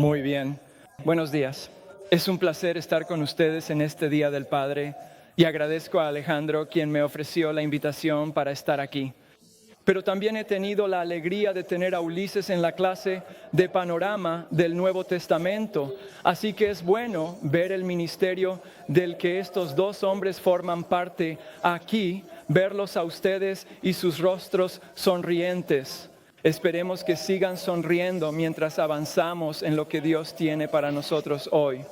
Muy bien. Buenos días. Es un placer estar con ustedes en este Día del Padre y agradezco a Alejandro quien me ofreció la invitación para estar aquí. Pero también he tenido la alegría de tener a Ulises en la clase de panorama del Nuevo Testamento. Así que es bueno ver el ministerio del que estos dos hombres forman parte aquí, verlos a ustedes y sus rostros sonrientes. Esperemos que sigan sonriendo mientras avanzamos en lo que Dios tiene para nosotros hoy.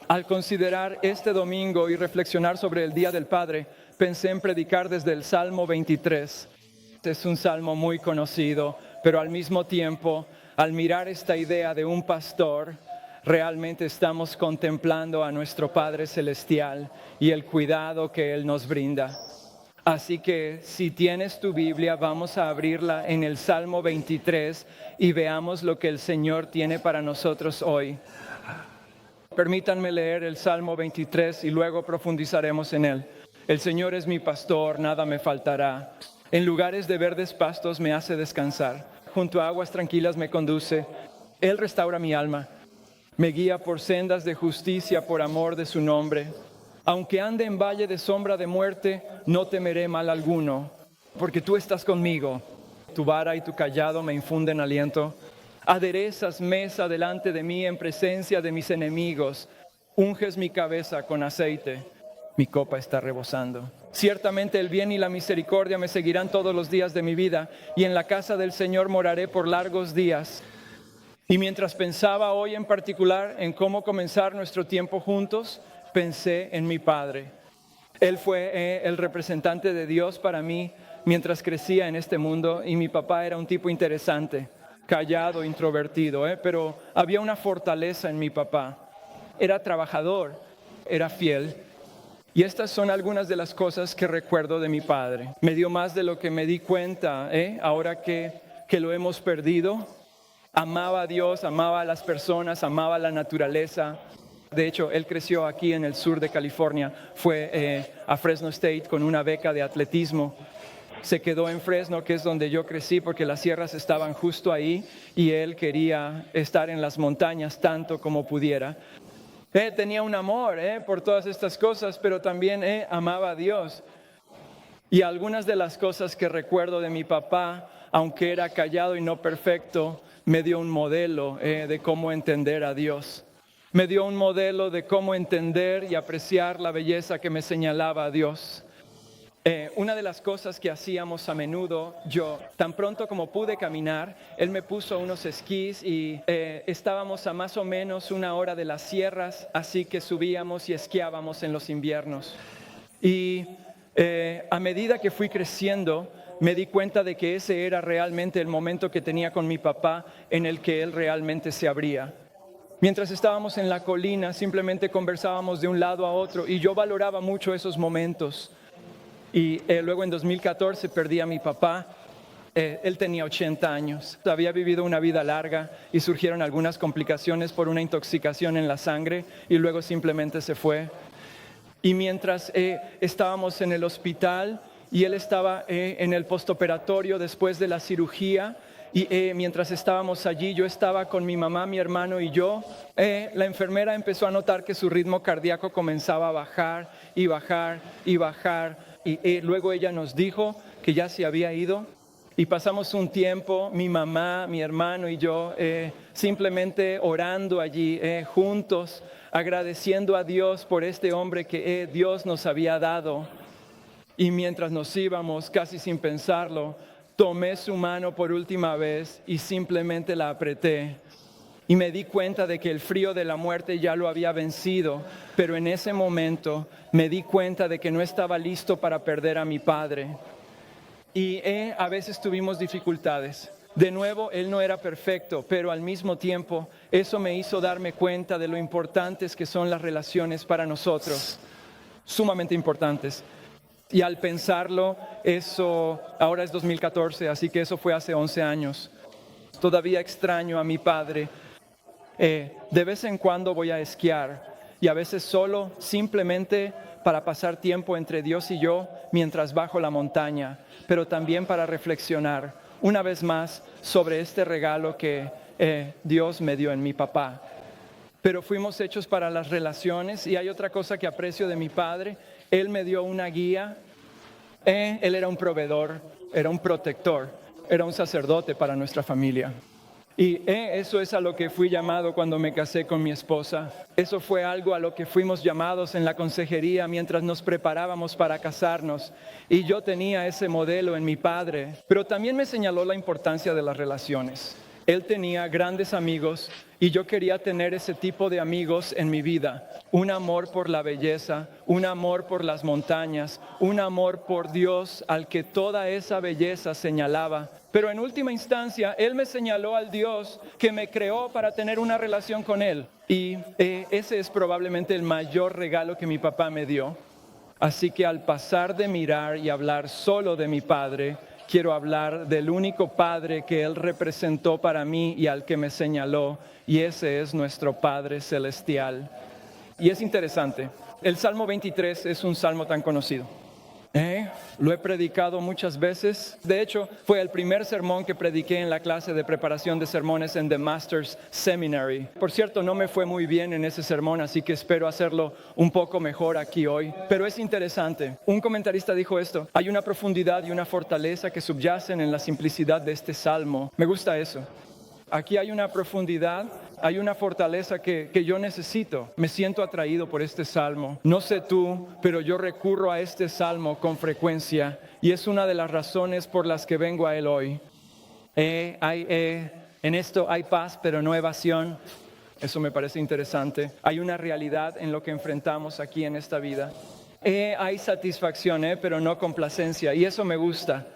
Al considerar este domingo y reflexionar sobre el Día del Padre, pensé en predicar desde el Salmo 23. Es un salmo muy conocido, pero al mismo tiempo, al mirar esta idea de un pastor, realmente estamos contemplando a nuestro Padre Celestial y el cuidado que Él nos brinda. Así que si tienes tu Biblia, vamos a abrirla en el Salmo 23 y veamos lo que el Señor tiene para nosotros hoy. Permítanme leer el Salmo 23 y luego profundizaremos en él. El Señor es mi pastor, nada me faltará. En lugares de verdes pastos me hace descansar. Junto a aguas tranquilas me conduce. Él restaura mi alma. Me guía por sendas de justicia por amor de su nombre. Aunque ande en valle de sombra de muerte, no temeré mal alguno, porque tú estás conmigo. Tu vara y tu cayado me infunden aliento. Aderezas mesa delante de mí en presencia de mis enemigos. Unges mi cabeza con aceite. Mi copa está rebosando. Ciertamente el bien y la misericordia me seguirán todos los días de mi vida, y en la casa del Señor moraré por largos días. Y mientras pensaba hoy en particular en cómo comenzar nuestro tiempo juntos, pensé en mi padre. Él fue el representante de Dios para mí mientras crecía en este mundo, y mi papá era un tipo interesante, callado, introvertido, pero había una fortaleza en mi papá. Era trabajador, era fiel. Y estas son algunas de las cosas que recuerdo de mi padre. Me dio más de lo que me di cuenta, ahora que lo hemos perdido. Amaba a Dios, amaba a las personas, amaba la naturaleza. De hecho, él creció aquí en el sur de California. Fue a Fresno State con una beca de atletismo. Se quedó en Fresno, que es donde yo crecí, porque las sierras estaban justo ahí y él quería estar en las montañas tanto como pudiera. Tenía un amor por todas estas cosas, pero también amaba a Dios. Y algunas de las cosas que recuerdo de mi papá, aunque era callado y no perfecto, me dio un modelo de cómo entender a Dios. Me dio un modelo de cómo entender y apreciar la belleza que me señalaba a Dios. Una de las cosas que hacíamos a menudo, yo tan pronto como pude caminar, él me puso unos esquís y estábamos a más o menos 1 hora de las sierras, así que subíamos y esquiábamos en los inviernos. Y a medida que fui creciendo, me di cuenta de que ese era realmente el momento que tenía con mi papá en el que él realmente se abría. Mientras estábamos en la colina, simplemente conversábamos de un lado a otro y yo valoraba mucho esos momentos. Y luego en 2014 perdí a mi papá. Él tenía 80 años, había vivido una vida larga y surgieron algunas complicaciones por una intoxicación en la sangre y luego simplemente se fue. Y mientras estábamos en el hospital y él estaba en el postoperatorio después de la cirugía, y mientras estábamos allí, yo estaba con mi mamá, mi hermano y yo, la enfermera empezó a notar que su ritmo cardíaco comenzaba a bajar y bajar y bajar. Y luego ella nos dijo que ya se había ido y pasamos un tiempo, mi mamá, mi hermano y yo, simplemente orando allí juntos, agradeciendo a Dios por este hombre que Dios nos había dado. Y mientras nos íbamos, casi sin pensarlo, tomé su mano por última vez y simplemente la apreté. Y me di cuenta de que el frío de la muerte ya lo había vencido, pero en ese momento me di cuenta de que no estaba listo para perder a mi padre. Y a veces tuvimos dificultades. De nuevo, él no era perfecto, pero al mismo tiempo eso me hizo darme cuenta de lo importantes que son las relaciones para nosotros, sumamente importantes. Y al pensarlo, eso ahora es 2014, así que eso fue hace 11 años. Todavía extraño a mi padre. De vez en cuando voy a esquiar y a veces solo, simplemente para pasar tiempo entre Dios y yo mientras bajo la montaña, pero también para reflexionar una vez más sobre este regalo que Dios me dio en mi papá. Pero fuimos hechos para las relaciones, y hay otra cosa que aprecio de mi padre. Él me dio una guía. Él era un proveedor, era un protector, era un sacerdote para nuestra familia. Y eso es a lo que fui llamado cuando me casé con mi esposa. Eso fue algo a lo que fuimos llamados en la consejería mientras nos preparábamos para casarnos. Y yo tenía ese modelo en mi padre. Pero también me señaló la importancia de las relaciones. Él tenía grandes amigos y yo quería tener ese tipo de amigos en mi vida. Un amor por la belleza, un amor por las montañas, un amor por Dios al que toda esa belleza señalaba. Pero en última instancia, Él me señaló al Dios que me creó para tener una relación con Él. Y ese es probablemente el mayor regalo que mi papá me dio. Así que al pasar de mirar y hablar solo de mi padre, quiero hablar del único Padre que Él representó para mí y al que me señaló, y ese es nuestro Padre Celestial. Y es interesante, el Salmo 23 es un salmo tan conocido. Lo he predicado muchas veces. De hecho, fue el primer sermón que prediqué en la clase de preparación de sermones en The Masters Seminary. Por cierto, no me fue muy bien en ese sermón, así que espero hacerlo un poco mejor aquí hoy. Pero es interesante. Un comentarista dijo esto: hay una profundidad y una fortaleza que subyacen en la simplicidad de este salmo. Me gusta eso. Aquí hay una profundidad, hay una fortaleza que yo necesito. Me siento atraído por este salmo. No sé tú, pero yo recurro a este salmo con frecuencia y es una de las razones por las que vengo a él hoy. En esto hay paz, pero no evasión. Eso me parece interesante. Hay una realidad en lo que enfrentamos aquí en esta vida. Hay satisfacción, pero no complacencia, y eso me gusta.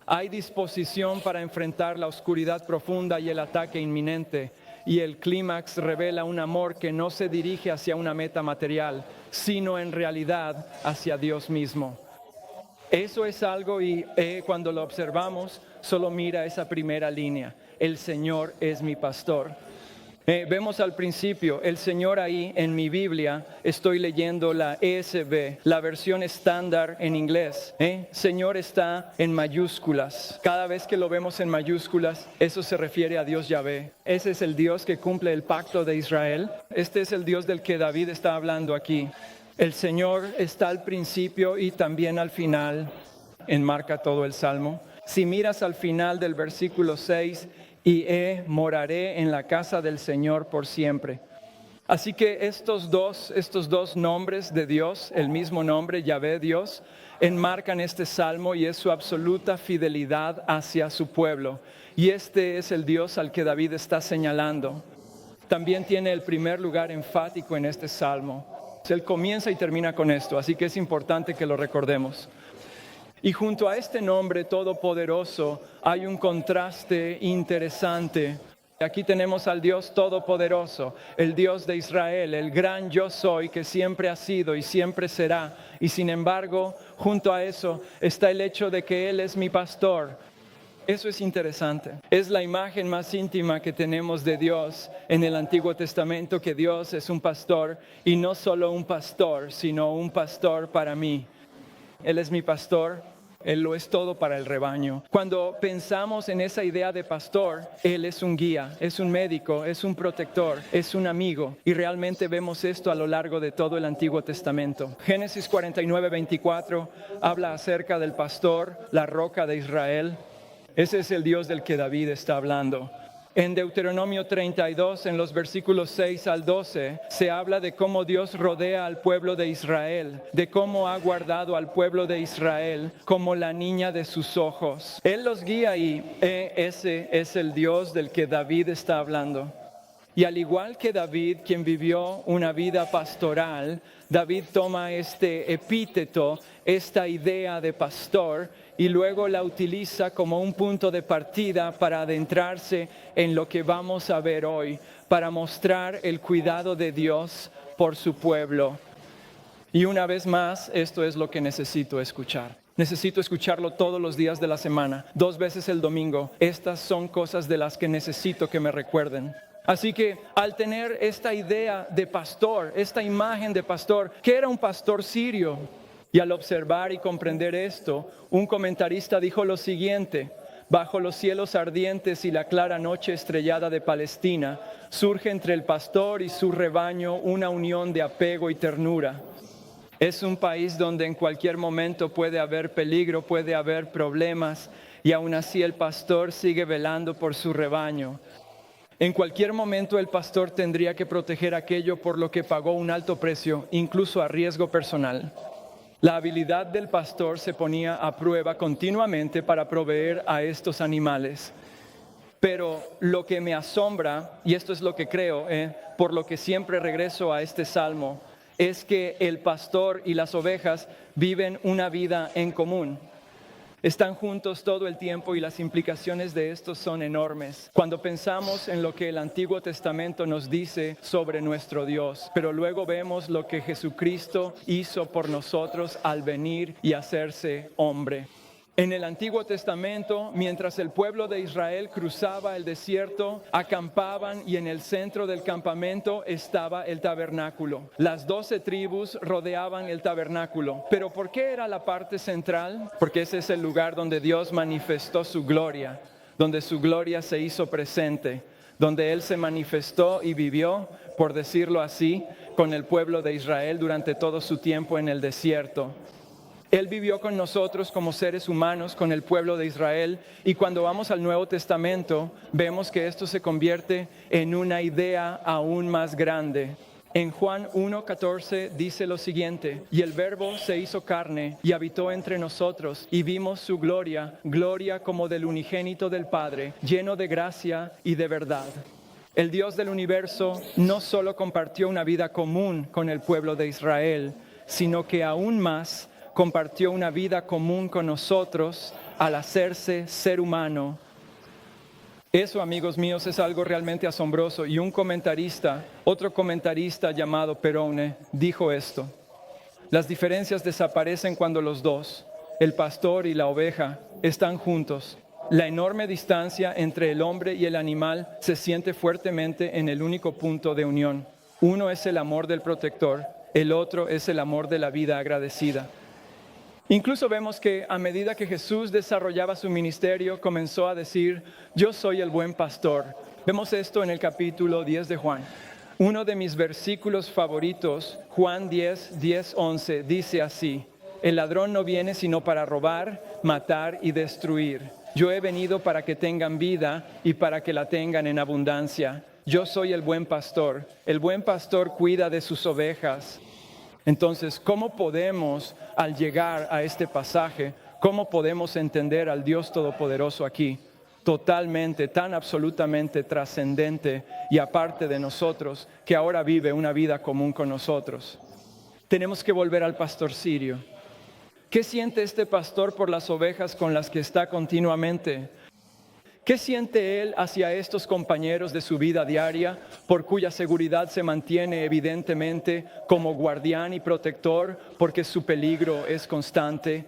Hay disposición para enfrentar la oscuridad profunda y el ataque inminente, y el clímax revela un amor que no se dirige hacia una meta material, sino en realidad hacia Dios mismo. Eso es algo, y cuando lo observamos, solo mira esa primera línea: el Señor es mi pastor. Vemos al principio, el Señor ahí en mi Biblia, estoy leyendo la ESV, la versión estándar en inglés. Señor está en mayúsculas. Cada vez que lo vemos en mayúsculas, eso se refiere a Dios Yahvé. Ese es el Dios que cumple el pacto de Israel. Este es el Dios del que David está hablando aquí. El Señor está al principio y también al final, enmarca todo el Salmo. Si miras al final del versículo 6, moraré en la casa del Señor por siempre. Así que estos dos nombres de Dios, el mismo nombre, Yahvé, Dios, enmarcan este salmo y es su absoluta fidelidad hacia su pueblo. Y este es el Dios al que David está señalando. También tiene el primer lugar enfático en este salmo. Él comienza y termina con esto, así que es importante que lo recordemos. Y junto a este nombre todopoderoso hay un contraste interesante. Aquí tenemos al Dios todopoderoso, el Dios de Israel, el gran yo soy que siempre ha sido y siempre será. Y sin embargo, junto a eso está el hecho de que Él es mi pastor. Eso es interesante. Es la imagen más íntima que tenemos de Dios en el Antiguo Testamento, que Dios es un pastor, y no solo un pastor, sino un pastor para mí. Él es mi pastor. Él lo es todo para el rebaño. Cuando pensamos en esa idea de pastor, Él es un guía, es un médico, es un protector, es un amigo. Y realmente vemos esto a lo largo de todo el Antiguo Testamento. Génesis 49:24 habla acerca del pastor, la roca de Israel. Ese es el Dios del que David está hablando. En Deuteronomio 32, en los versículos 6 al 12, se habla de cómo Dios rodea al pueblo de Israel, de cómo ha guardado al pueblo de Israel como la niña de sus ojos. Él los guía y ese es el Dios del que David está hablando. Y al igual que David, quien vivió una vida pastoral, David toma este epíteto, esta idea de pastor, y luego la utiliza como un punto de partida para adentrarse en lo que vamos a ver hoy, para mostrar el cuidado de Dios por su pueblo. Y una vez más, esto es lo que necesito escuchar. Necesito escucharlo todos los días de la semana, 2 veces el domingo. Estas son cosas de las que necesito que me recuerden. Así que al tener esta idea de pastor, esta imagen de pastor, ¿qué era un pastor sirio? Y al observar y comprender esto, un comentarista dijo lo siguiente: Bajo los cielos ardientes y la clara noche estrellada de Palestina, surge entre el pastor y su rebaño una unión de apego y ternura. Es un país donde en cualquier momento puede haber peligro, puede haber problemas, y aún así el pastor sigue velando por su rebaño. En cualquier momento el pastor tendría que proteger aquello por lo que pagó un alto precio, incluso a riesgo personal. La habilidad del pastor se ponía a prueba continuamente para proveer a estos animales. Pero lo que me asombra, y esto es lo que creo, por lo que siempre regreso a este salmo, es que el pastor y las ovejas viven una vida en común. Están juntos todo el tiempo y las implicaciones de esto son enormes. Cuando pensamos en lo que el Antiguo Testamento nos dice sobre nuestro Dios, pero luego vemos lo que Jesucristo hizo por nosotros al venir y hacerse hombre. En el Antiguo Testamento, mientras el pueblo de Israel cruzaba el desierto, acampaban y en el centro del campamento estaba el tabernáculo. Las 12 tribus rodeaban el tabernáculo. ¿Pero por qué era la parte central? Porque ese es el lugar donde Dios manifestó su gloria, donde su gloria se hizo presente, donde Él se manifestó y vivió, por decirlo así, con el pueblo de Israel durante todo su tiempo en el desierto. Él vivió con nosotros como seres humanos, con el pueblo de Israel, y cuando vamos al Nuevo Testamento, vemos que esto se convierte en una idea aún más grande. En Juan 1:14 dice lo siguiente: y el Verbo se hizo carne y habitó entre nosotros, y vimos su gloria, gloria como del unigénito del Padre, lleno de gracia y de verdad. El Dios del universo no solo compartió una vida común con el pueblo de Israel, sino que aún más compartió una vida común con nosotros al hacerse ser humano. Eso, amigos míos, es algo realmente asombroso. Y otro comentarista llamado Perone, dijo esto: las diferencias desaparecen cuando los dos, el pastor y la oveja, están juntos. La enorme distancia entre el hombre y el animal se siente fuertemente en el único punto de unión. Uno es el amor del protector, el otro es el amor de la vida agradecida. Incluso vemos que a medida que Jesús desarrollaba su ministerio, comenzó a decir: yo soy el buen pastor. Vemos esto en el capítulo 10 de Juan. Uno de mis versículos favoritos, Juan 10:11, dice así: el ladrón no viene sino para robar, matar y destruir. Yo he venido para que tengan vida y para que la tengan en abundancia. Yo soy el buen pastor. El buen pastor cuida de sus ovejas. Entonces, ¿cómo podemos, al llegar a este pasaje, cómo podemos entender al Dios Todopoderoso aquí? Totalmente, tan absolutamente trascendente y aparte de nosotros, que ahora vive una vida común con nosotros. Tenemos que volver al pastor sirio. ¿Qué siente este pastor por las ovejas con las que está continuamente? ¿Qué siente él hacia estos compañeros de su vida diaria, por cuya seguridad se mantiene evidentemente como guardián y protector, porque su peligro es constante,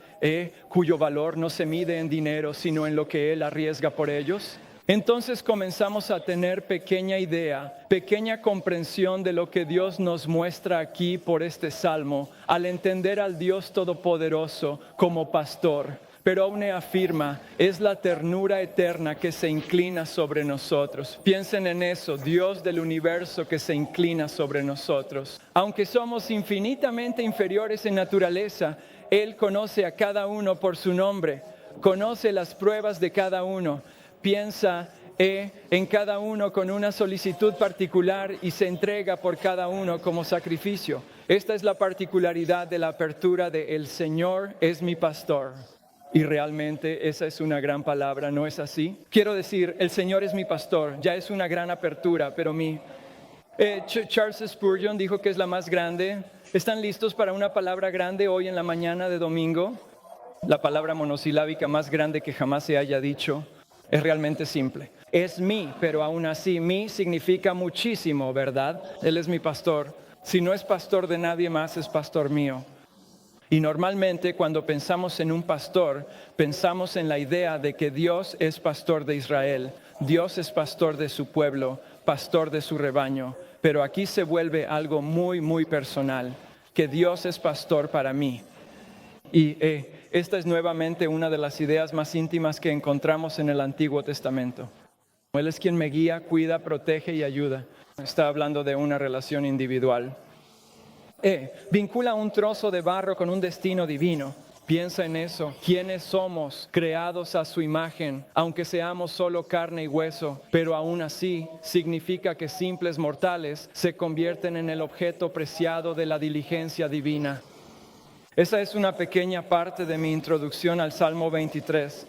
cuyo valor no se mide en dinero, sino en lo que él arriesga por ellos? Entonces comenzamos a tener pequeña idea, pequeña comprensión de lo que Dios nos muestra aquí por este salmo, al entender al Dios Todopoderoso como pastor. Pero aún afirma, es la ternura eterna que se inclina sobre nosotros. Piensen en eso, Dios del universo que se inclina sobre nosotros. Aunque somos infinitamente inferiores en naturaleza, Él conoce a cada uno por su nombre, conoce las pruebas de cada uno, piensa en cada uno con una solicitud particular y se entrega por cada uno como sacrificio. Esta es la particularidad de la apertura de El Señor es mi pastor. Y realmente esa es una gran palabra, ¿no es así? Quiero decir, el Señor es mi pastor, ya es una gran apertura, pero Charles Spurgeon dijo que es la más grande. ¿Están listos para una palabra grande hoy en la mañana de domingo? La palabra monosilábica más grande que jamás se haya dicho. Es realmente simple. Es mí, pero aún así mí significa muchísimo, ¿verdad? Él es mi pastor. Si no es pastor de nadie más, es pastor mío. Y normalmente cuando pensamos en un pastor, pensamos en la idea de que Dios es pastor de Israel, Dios es pastor de su pueblo, pastor de su rebaño. Pero aquí se vuelve algo muy, muy personal, que Dios es pastor para mí. Y Esta es nuevamente una de las ideas más íntimas que encontramos en el Antiguo Testamento. Él es quien me guía, cuida, protege y ayuda. Está hablando de una relación individual. Vincula un trozo de barro con un destino divino. Piensa en eso. ¿Quiénes somos? Creados a su imagen, aunque seamos solo carne y hueso, pero aún así significa que simples mortales se convierten en el objeto preciado de la diligencia divina. Esa es una pequeña parte de mi introducción al Salmo 23.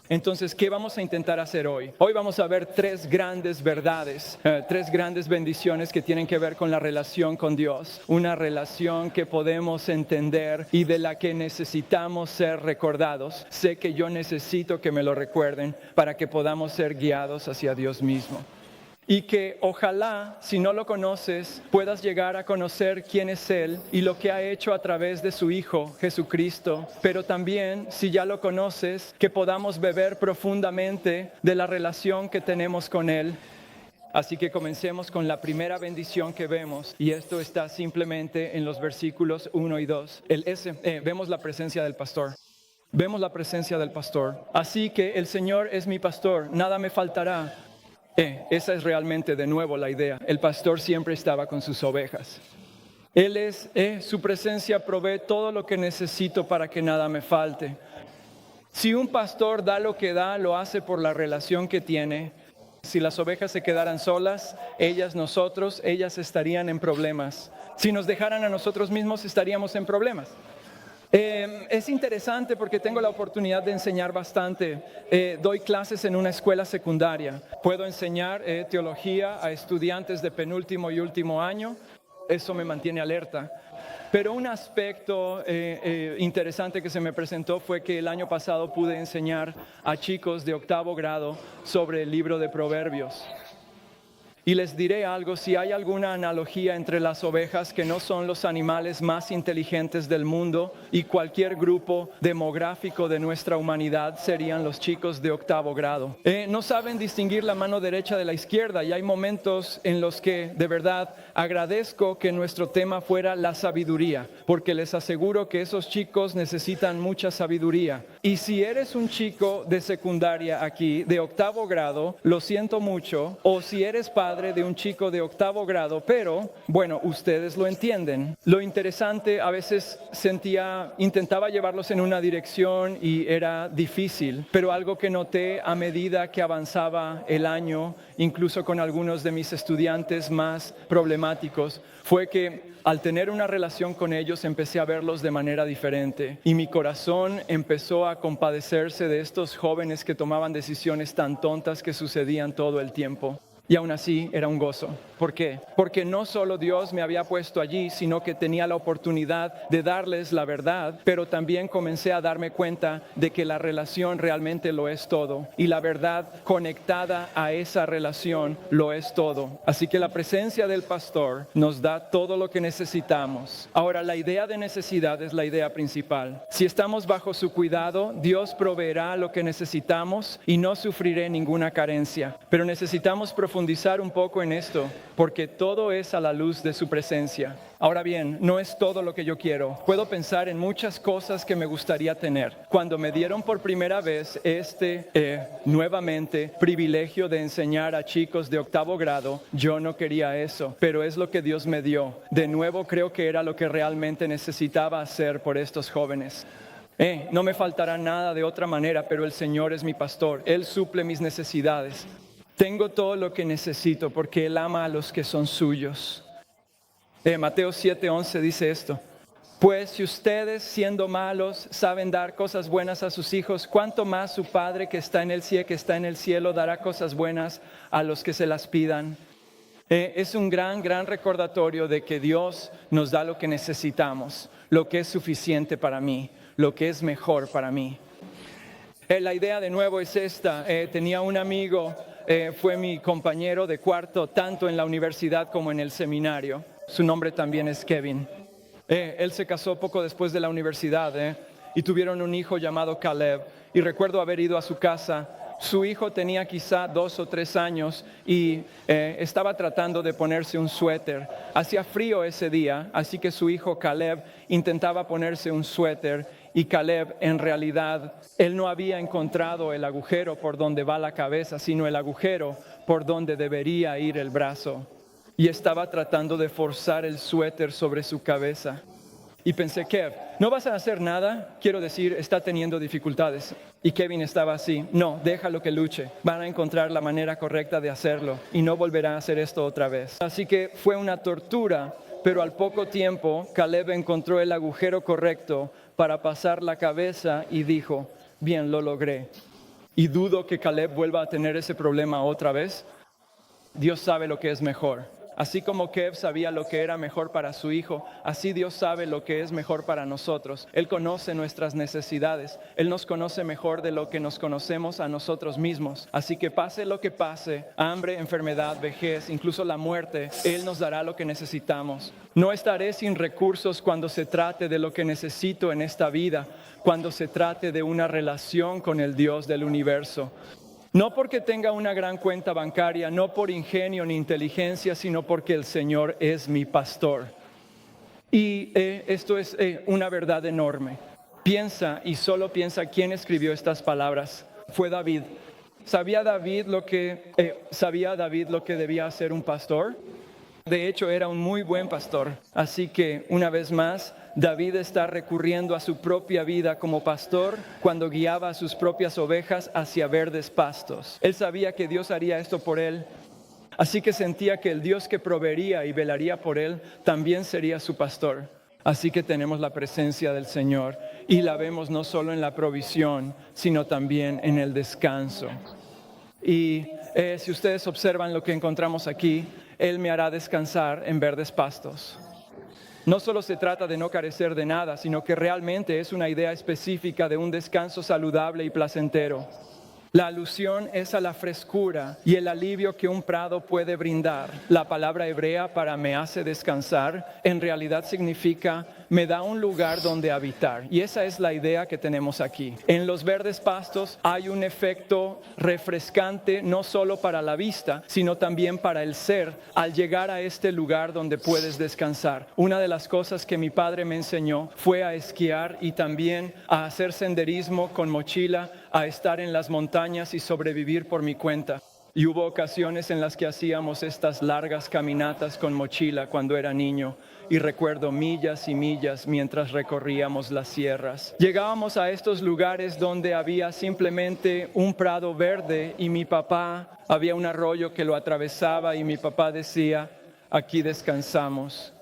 Entonces, ¿qué vamos a intentar hacer hoy? Hoy vamos a ver tres grandes verdades, tres grandes bendiciones que tienen que ver con la relación con Dios. Una relación que podemos entender y de la que necesitamos ser recordados. Sé que yo necesito que me lo recuerden para que podamos ser guiados hacia Dios mismo. Y que ojalá, si no lo conoces, puedas llegar a conocer quién es Él y lo que ha hecho a través de su Hijo, Jesucristo. Pero también, si ya lo conoces, que podamos beber profundamente de la relación que tenemos con Él. Así que comencemos con la primera bendición que vemos. Y esto está simplemente en los versículos 1 y 2. Vemos la presencia del pastor. Vemos la presencia del pastor. Así que el Señor es mi pastor, nada me faltará. Esa es realmente de nuevo la idea. El pastor siempre estaba con sus ovejas. Su presencia provee todo lo que necesito para que nada me falte. Si un pastor da lo que da, lo hace por la relación que tiene. Si las ovejas se quedaran solas, ellas estarían en problemas. Si nos dejaran a nosotros mismos, estaríamos en problemas. Es interesante porque tengo la oportunidad de enseñar bastante. Doy clases en una escuela secundaria. Puedo enseñar teología a estudiantes de penúltimo y último año. Eso me mantiene alerta. Pero un aspecto interesante que se me presentó fue que el año pasado pude enseñar a chicos de 8º grado sobre el libro de Proverbios. Y les diré algo, si hay alguna analogía entre las ovejas, que no son los animales más inteligentes del mundo, y cualquier grupo demográfico de nuestra humanidad, serían los chicos de 8º grado. No saben distinguir la mano derecha de la izquierda, y hay momentos en los que de verdad agradezco que nuestro tema fuera la sabiduría, porque les aseguro que esos chicos necesitan mucha sabiduría. Y si eres un chico de secundaria aquí, de 8º grado, lo siento mucho, o si eres padre de un chico de 8º grado, pero bueno, ustedes lo entienden. Lo interesante, a veces intentaba llevarlos en una dirección y era difícil, pero algo que noté a medida que avanzaba el año, incluso con algunos de mis estudiantes más problemáticos, fue que al tener una relación con ellos empecé a verlos de manera diferente y mi corazón empezó a compadecerse de estos jóvenes que tomaban decisiones tan tontas que sucedían todo el tiempo. Y aún así era un gozo. ¿Por qué? Porque no solo Dios me había puesto allí, sino que tenía la oportunidad de darles la verdad, pero también comencé a darme cuenta de que la relación realmente lo es todo. Y la verdad conectada a esa relación lo es todo. Así que la presencia del pastor nos da todo lo que necesitamos. Ahora, la idea de necesidad es la idea principal. Si estamos bajo su cuidado, Dios proveerá lo que necesitamos y no sufriré ninguna carencia. Pero necesitamos profundizar un poco en esto, porque todo es a la luz de su presencia. Ahora bien, no es todo lo que yo quiero. Puedo pensar en muchas cosas que me gustaría tener. Cuando me dieron por primera vez nuevamente privilegio de enseñar a chicos de 8º grado, yo no quería eso, pero es lo que Dios me dio. De nuevo, creo que era lo que realmente necesitaba hacer por estos jóvenes. No me faltará nada de otra manera, pero el Señor es mi pastor. Él suple mis necesidades. Tengo todo lo que necesito porque Él ama a los que son suyos. Mateo 7:11 dice esto: pues si ustedes, siendo malos, saben dar cosas buenas a sus hijos, ¿cuánto más su Padre que está en el cielo dará cosas buenas a los que se las pidan? Es un gran recordatorio de que Dios nos da lo que necesitamos, lo que es suficiente para mí, lo que es mejor para mí. La idea de nuevo es esta. Tenía un amigo, fue mi compañero de cuarto, tanto en la universidad como en el seminario. Su nombre también es Kevin. Él se casó poco después de la universidad y tuvieron un hijo llamado Caleb. Y recuerdo haber ido a su casa. Su hijo tenía quizá 2 o 3 años y estaba tratando de ponerse un suéter. Hacía frío ese día, así que su hijo Caleb intentaba ponerse un suéter Y Caleb, en realidad, él no había encontrado el agujero por donde va la cabeza, sino el agujero por donde debería ir el brazo. Y estaba tratando de forzar el suéter sobre su cabeza. Y pensé, Kev, ¿no vas a hacer nada? Quiero decir, está teniendo dificultades. Y Kevin estaba así, no, déjalo que luche. Van a encontrar la manera correcta de hacerlo y no volverá a hacer esto otra vez. Así que fue una tortura, pero al poco tiempo Caleb encontró el agujero correcto para pasar la cabeza y dijo, bien, lo logré. Y dudo que Caleb vuelva a tener ese problema otra vez. Dios sabe lo que es mejor. Así como Kev sabía lo que era mejor para su hijo, así Dios sabe lo que es mejor para nosotros. Él conoce nuestras necesidades. Él nos conoce mejor de lo que nos conocemos a nosotros mismos. Así que pase lo que pase, hambre, enfermedad, vejez, incluso la muerte, Él nos dará lo que necesitamos. No estaré sin recursos cuando se trate de lo que necesito en esta vida, cuando se trate de una relación con el Dios del universo. No porque tenga una gran cuenta bancaria, no por ingenio ni inteligencia, sino porque el Señor es mi pastor. Y esto es una verdad enorme. Piensa y solo piensa quién escribió estas palabras. Fue David. ¿Sabía David lo que debía hacer un pastor? De hecho, era un muy buen pastor. Así que, una vez más, David está recurriendo a su propia vida como pastor cuando guiaba a sus propias ovejas hacia verdes pastos. Él sabía que Dios haría esto por él, así que sentía que el Dios que proveería y velaría por él también sería su pastor. Así que tenemos la presencia del Señor y la vemos no solo en la provisión, sino también en el descanso. Y si ustedes observan lo que encontramos aquí, Él me hará descansar en verdes pastos. No solo se trata de no carecer de nada, sino que realmente es una idea específica de un descanso saludable y placentero. La alusión es a la frescura y el alivio que un prado puede brindar. La palabra hebrea para me hace descansar en realidad significa me da un lugar donde habitar. Y esa es la idea que tenemos aquí. En los verdes pastos hay un efecto refrescante no solo para la vista, sino también para el ser al llegar a este lugar donde puedes descansar. Una de las cosas que mi padre me enseñó fue a esquiar y también a hacer senderismo con mochila, a estar en las montañas y sobrevivir por mi cuenta. Y hubo ocasiones en las que hacíamos estas largas caminatas con mochila cuando era niño. Y recuerdo millas y millas mientras recorríamos las sierras. Llegábamos a estos lugares donde había simplemente un prado verde y mi papá, había un arroyo que lo atravesaba y mi papá decía, aquí descansamos.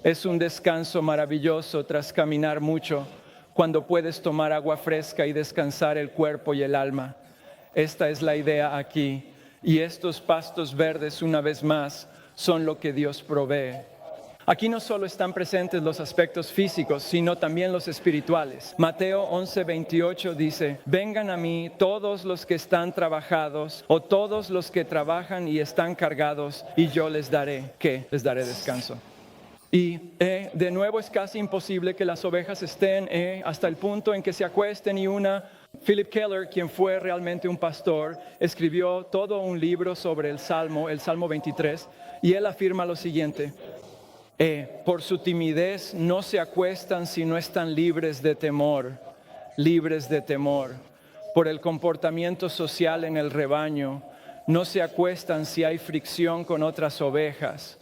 Es un descanso maravilloso tras caminar mucho, cuando puedes tomar agua fresca y descansar el cuerpo y el alma. Esta es la idea aquí. Y estos pastos verdes, una vez más, son lo que Dios provee. Aquí no solo están presentes los aspectos físicos, sino también los espirituales. Mateo 11:28 dice, vengan a mí todos los que están trabajados o todos los que trabajan y están cargados y yo les daré, ¿qué? Les daré descanso. Y de nuevo es casi imposible que las ovejas estén hasta el punto en que se acuesten y Philip Keller, quien fue realmente un pastor, escribió todo un libro sobre el Salmo 23, y él afirma lo siguiente. Por su timidez no se acuestan si no están libres de temor. Por el comportamiento social en el rebaño, no se acuestan si hay fricción con otras ovejas.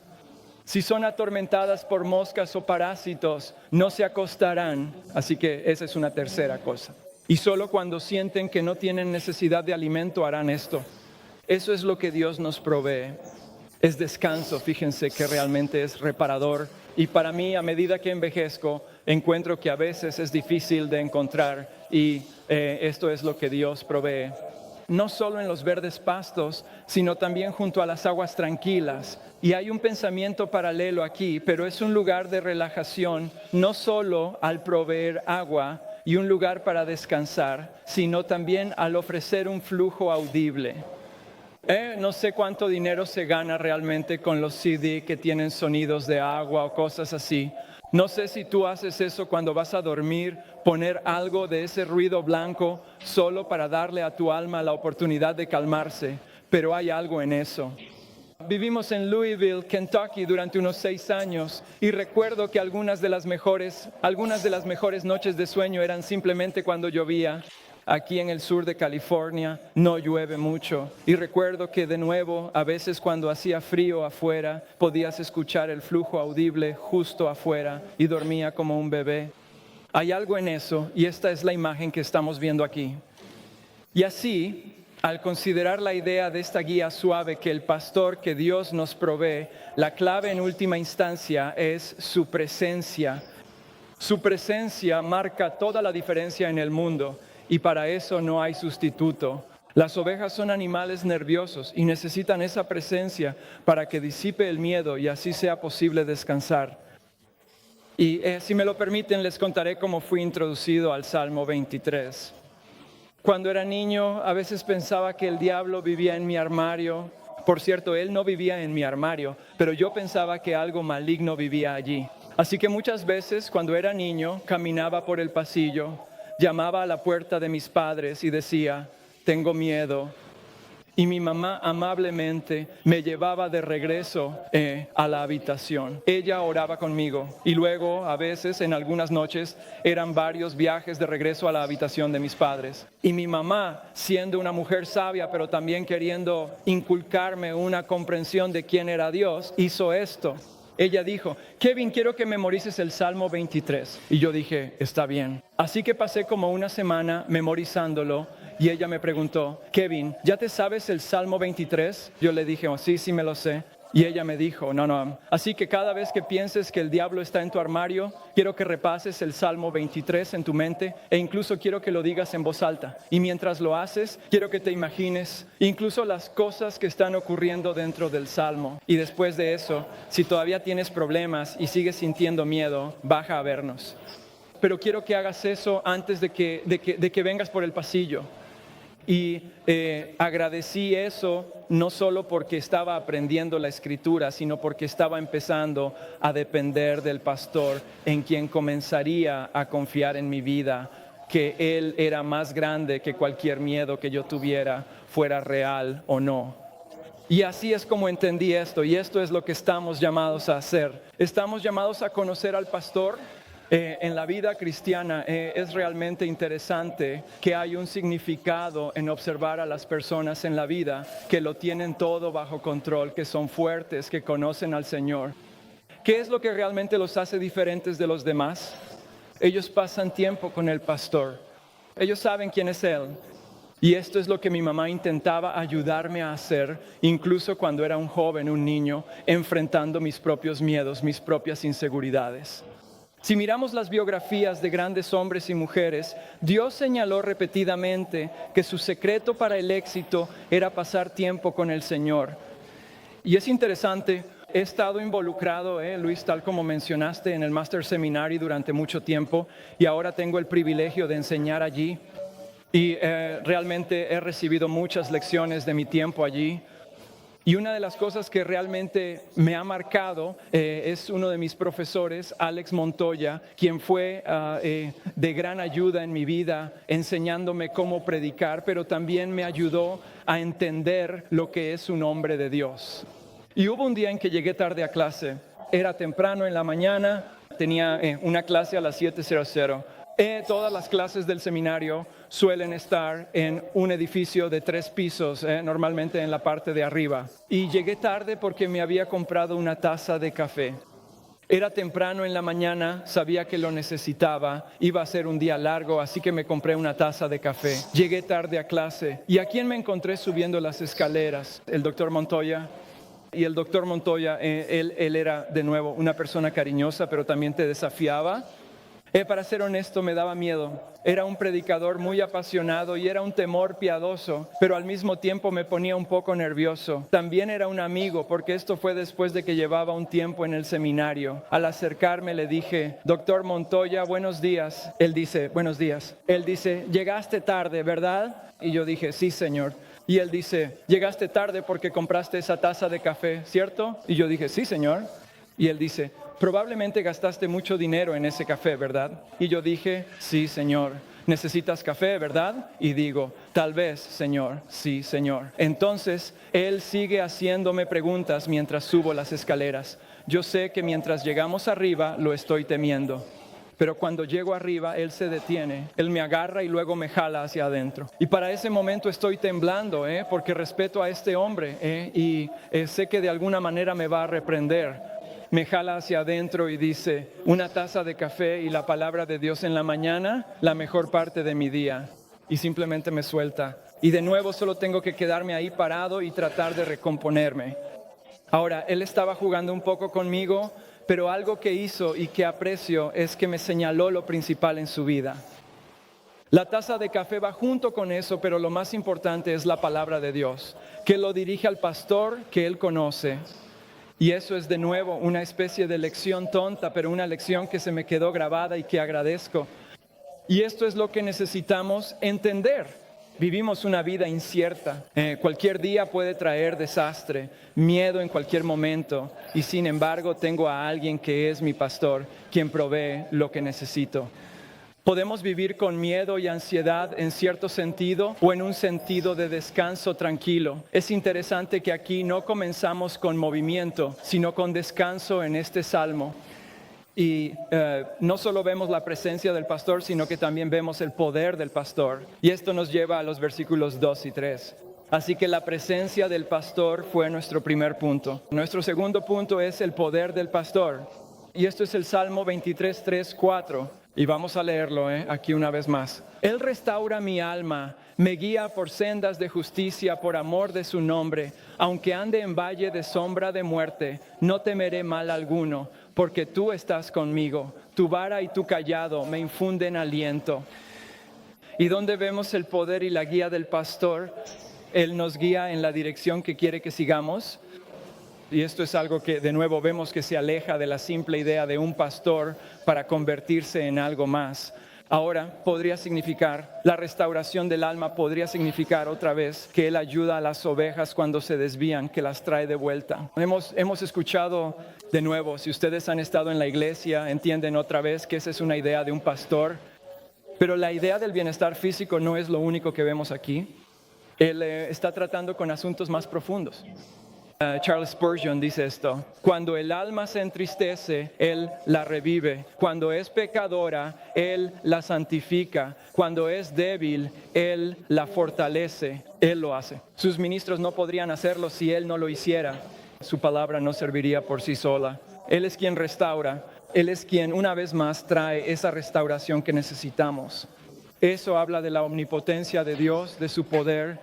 Si son atormentadas por moscas o parásitos, no se acostarán. Así que esa es una tercera cosa. Y solo cuando sienten que no tienen necesidad de alimento harán esto. Eso es lo que Dios nos provee. Es descanso, fíjense que realmente es reparador. Y para mí, a medida que envejezco, encuentro que a veces es difícil de encontrar. Y esto es lo que Dios provee. No solo en los verdes pastos, sino también junto a las aguas tranquilas. Y hay un pensamiento paralelo aquí, pero es un lugar de relajación, no solo al proveer agua y un lugar para descansar, sino también al ofrecer un flujo audible. No sé cuánto dinero se gana realmente con los CD que tienen sonidos de agua o cosas así. No sé si tú haces eso cuando vas a dormir, poner algo de ese ruido blanco solo para darle a tu alma la oportunidad de calmarse, pero hay algo en eso. Vivimos en Louisville, Kentucky durante unos 6 años y recuerdo que algunas de las mejores noches de sueño eran simplemente cuando llovía. Aquí en el sur de California no llueve mucho y recuerdo que de nuevo a veces cuando hacía frío afuera podías escuchar el flujo audible justo afuera y dormía como un bebé. Hay algo en eso y esta es la imagen que estamos viendo aquí. Y así, al considerar la idea de esta guía suave que el pastor que Dios nos provee, la clave en última instancia es su presencia. Su presencia marca toda la diferencia en el mundo y para eso no hay sustituto. Las ovejas son animales nerviosos y necesitan esa presencia para que disipe el miedo y así sea posible descansar. Y si me lo permiten, les contaré cómo fui introducido al Salmo 23. Cuando era niño, a veces pensaba que el diablo vivía en mi armario. Por cierto, él no vivía en mi armario, pero yo pensaba que algo maligno vivía allí. Así que muchas veces, cuando era niño, caminaba por el pasillo, llamaba a la puerta de mis padres y decía, tengo miedo. Y mi mamá amablemente me llevaba de regreso a la habitación. Ella oraba conmigo y luego a veces en algunas noches eran varios viajes de regreso a la habitación de mis padres. Y mi mamá, siendo una mujer sabia pero también queriendo inculcarme una comprensión de quién era Dios, hizo esto. Ella dijo, Kevin, quiero que memorices el Salmo 23. Y yo dije, está bien. Así que pasé como una semana memorizándolo. Y ella me preguntó, Kevin, ¿ya te sabes el Salmo 23? Yo le dije, sí me lo sé. Y ella me dijo, no. Así que cada vez que pienses que el diablo está en tu armario, quiero que repases el Salmo 23 en tu mente e incluso quiero que lo digas en voz alta. Y mientras lo haces, quiero que te imagines incluso las cosas que están ocurriendo dentro del Salmo. Y después de eso, si todavía tienes problemas y sigues sintiendo miedo, baja a vernos. Pero quiero que hagas eso antes de que vengas por el pasillo. Y agradecí eso no solo porque estaba aprendiendo la escritura, sino porque estaba empezando a depender del pastor en quien comenzaría a confiar en mi vida, que él era más grande que cualquier miedo que yo tuviera, fuera real o no. Y así es como entendí esto, y esto es lo que estamos llamados a hacer. Estamos llamados a conocer al pastor. En la vida cristiana es realmente interesante que hay un significado en observar a las personas en la vida que lo tienen todo bajo control, que son fuertes, que conocen al Señor. ¿Qué es lo que realmente los hace diferentes de los demás? Ellos pasan tiempo con el pastor. Ellos saben quién es Él. Y esto es lo que mi mamá intentaba ayudarme a hacer, incluso cuando era un joven, un niño, enfrentando mis propios miedos, mis propias inseguridades. Si miramos las biografías de grandes hombres y mujeres, Dios señaló repetidamente que su secreto para el éxito era pasar tiempo con el Señor. Y es interesante, he estado involucrado, Luis, tal como mencionaste, en el Master Seminary durante mucho tiempo y ahora tengo el privilegio de enseñar allí. Y realmente he recibido muchas lecciones de mi tiempo allí. Y una de las cosas que realmente me ha marcado es uno de mis profesores, Alex Montoya, quien fue de gran ayuda en mi vida, enseñándome cómo predicar, pero también me ayudó a entender lo que es un hombre de Dios. Y hubo un día en que llegué tarde a clase, era temprano en la mañana, tenía una clase a las 7:00. Todas las clases del seminario suelen estar en un edificio de 3 pisos, normalmente en la parte de arriba. Y llegué tarde porque me había comprado una taza de café. Era temprano en la mañana, sabía que lo necesitaba, iba a ser un día largo, así que me compré una taza de café. Llegué tarde a clase. ¿Y a quién me encontré subiendo las escaleras? El doctor Montoya. Y el doctor Montoya, él era de nuevo una persona cariñosa, pero también te desafiaba. Para ser honesto, me daba miedo. Era un predicador muy apasionado y era un temor piadoso, pero al mismo tiempo me ponía un poco nervioso. También era un amigo, porque esto fue después de que llevaba un tiempo en el seminario. Al acercarme le dije, doctor Montoya, buenos días. Él dice, buenos días. Él dice, llegaste tarde, ¿verdad? Y yo dije, sí, señor. Y él dice, llegaste tarde porque compraste esa taza de café, ¿cierto? Y yo dije, sí, señor. Y él dice, probablemente gastaste mucho dinero en ese café, ¿verdad? Y yo dije, sí, señor. ¿necesitas café, verdad? Y digo, tal vez, Señor, sí, Señor. Entonces, Él sigue haciéndome preguntas mientras subo las escaleras. Yo sé que mientras llegamos arriba, lo estoy temiendo. Pero cuando llego arriba, Él se detiene, Él me agarra y luego me jala hacia adentro. Y para ese momento estoy temblando, porque respeto a este hombre, y sé que de alguna manera me va a reprender. Me jala hacia adentro y dice, una taza de café y la palabra de Dios en la mañana, la mejor parte de mi día. Y simplemente me suelta. Y de nuevo solo tengo que quedarme ahí parado y tratar de recomponerme. Ahora, Él estaba jugando un poco conmigo, pero algo que hizo y que aprecio es que me señaló lo principal en su vida. La taza de café va junto con eso, pero lo más importante es la palabra de Dios, que lo dirige al pastor que Él conoce. Y eso es de nuevo una especie de lección tonta, pero una lección que se me quedó grabada y que agradezco. Y esto es lo que necesitamos entender. Vivimos una vida incierta. Cualquier día puede traer desastre, miedo en cualquier momento. Y sin embargo tengo a alguien que es mi pastor, quien provee lo que necesito. Podemos vivir con miedo y ansiedad en cierto sentido o en un sentido de descanso tranquilo. Es interesante que aquí no comenzamos con movimiento, sino con descanso en este salmo. Y no solo vemos la presencia del pastor, sino que también vemos el poder del pastor. Y esto nos lleva a los versículos 2 y 3. Así que la presencia del pastor fue nuestro primer punto. Nuestro segundo punto es el poder del pastor. Y esto es el Salmo 23, 3, 4. Y vamos a leerlo aquí una vez más. Él restaura mi alma, me guía por sendas de justicia por amor de su nombre. Aunque ande en valle de sombra de muerte, no temeré mal alguno, porque tú estás conmigo. Tu vara y tu cayado me infunden aliento. ¿Y dónde vemos el poder y la guía del pastor? Él nos guía en la dirección que quiere que sigamos. Y esto es algo que de nuevo vemos que se aleja de la simple idea de un pastor para convertirse en algo más. Ahora podría significar, la restauración del alma podría significar otra vez que Él ayuda a las ovejas cuando se desvían, que las trae de vuelta. Hemos escuchado de nuevo, si ustedes han estado en la iglesia, entienden otra vez que esa es una idea de un pastor. Pero la idea del bienestar físico no es lo único que vemos aquí. Él está tratando con asuntos más profundos. Charles Spurgeon dice esto: cuando el alma se entristece, Él la revive. Cuando es pecadora, Él la santifica. Cuando es débil, Él la fortalece. Él lo hace. Sus ministros no podrían hacerlo si Él no lo hiciera. Su palabra no serviría por sí sola. Él es quien restaura. Él es quien una vez más trae esa restauración que necesitamos. Eso habla de la omnipotencia de Dios, de su poder.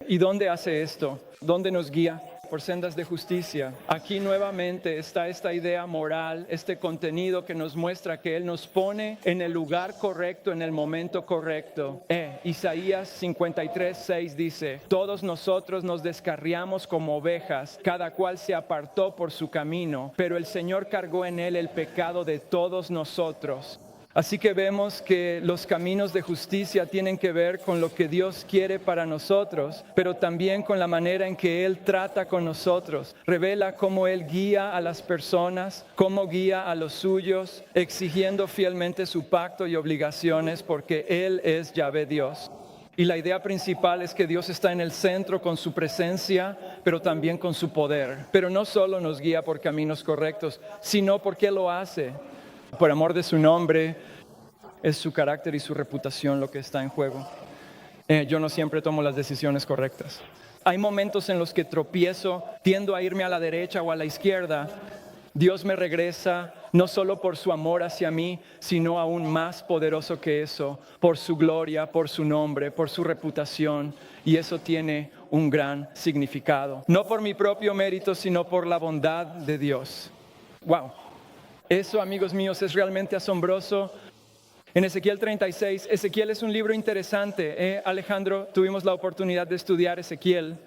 ¿Y dónde hace esto? ¿Dónde nos guía? Por sendas de justicia. Aquí nuevamente está esta idea moral, este contenido que nos muestra que Él nos pone en el lugar correcto, en el momento correcto. Isaías 53, 6 dice: todos nosotros nos descarriamos como ovejas, cada cual se apartó por su camino, pero el Señor cargó en Él el pecado de todos nosotros. Así que vemos que los caminos de justicia tienen que ver con lo que Dios quiere para nosotros, pero también con la manera en que Él trata con nosotros. Revela cómo Él guía a las personas, cómo guía a los suyos, exigiendo fielmente su pacto y obligaciones, porque Él es Yahvé Dios. Y la idea principal es que Dios está en el centro con su presencia, pero también con su poder. Pero no solo nos guía por caminos correctos, sino porque lo hace. Por amor de su nombre, es su carácter y su reputación lo que está en juego. Yo no siempre tomo las decisiones correctas. Hay momentos en los que tropiezo, tiendo a irme a la derecha o a la izquierda. Dios me regresa, no solo por su amor hacia mí, sino aún más poderoso que eso, por su gloria, por su nombre, por su reputación. Y eso tiene un gran significado. No por mi propio mérito, sino por la bondad de Dios. ¡Wow! Eso, amigos míos, es realmente asombroso. En Ezequiel 36, Ezequiel es un libro interesante. Alejandro, tuvimos la oportunidad de estudiar Ezequiel.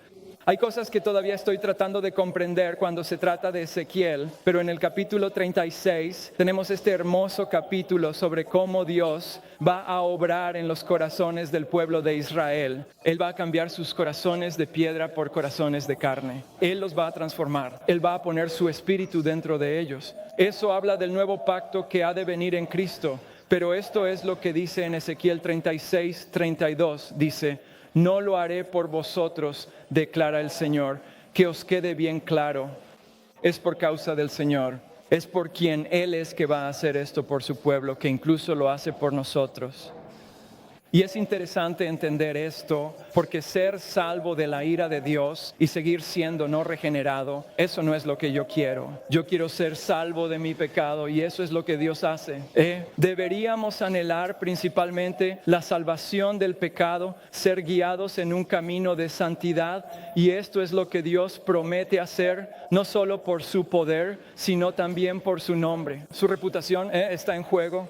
Hay cosas que todavía estoy tratando de comprender cuando se trata de Ezequiel, pero en el capítulo 36 tenemos este hermoso capítulo sobre cómo Dios va a obrar en los corazones del pueblo de Israel. Él va a cambiar sus corazones de piedra por corazones de carne. Él los va a transformar. Él va a poner su espíritu dentro de ellos. Eso habla del nuevo pacto que ha de venir en Cristo. Pero esto es lo que dice en Ezequiel 36:32. Dice, no lo haré por vosotros, declara el Señor. Que os quede bien claro, es por causa del Señor. Es por quien Él es que va a hacer esto por su pueblo, que incluso lo hace por nosotros. Y es interesante entender esto, porque ser salvo de la ira de Dios y seguir siendo no regenerado, eso no es lo que yo quiero. Yo quiero ser salvo de mi pecado y eso es lo que Dios hace. Deberíamos anhelar principalmente la salvación del pecado, ser guiados en un camino de santidad, y esto es lo que Dios promete hacer, no solo por su poder, sino también por su nombre. Su reputación está en juego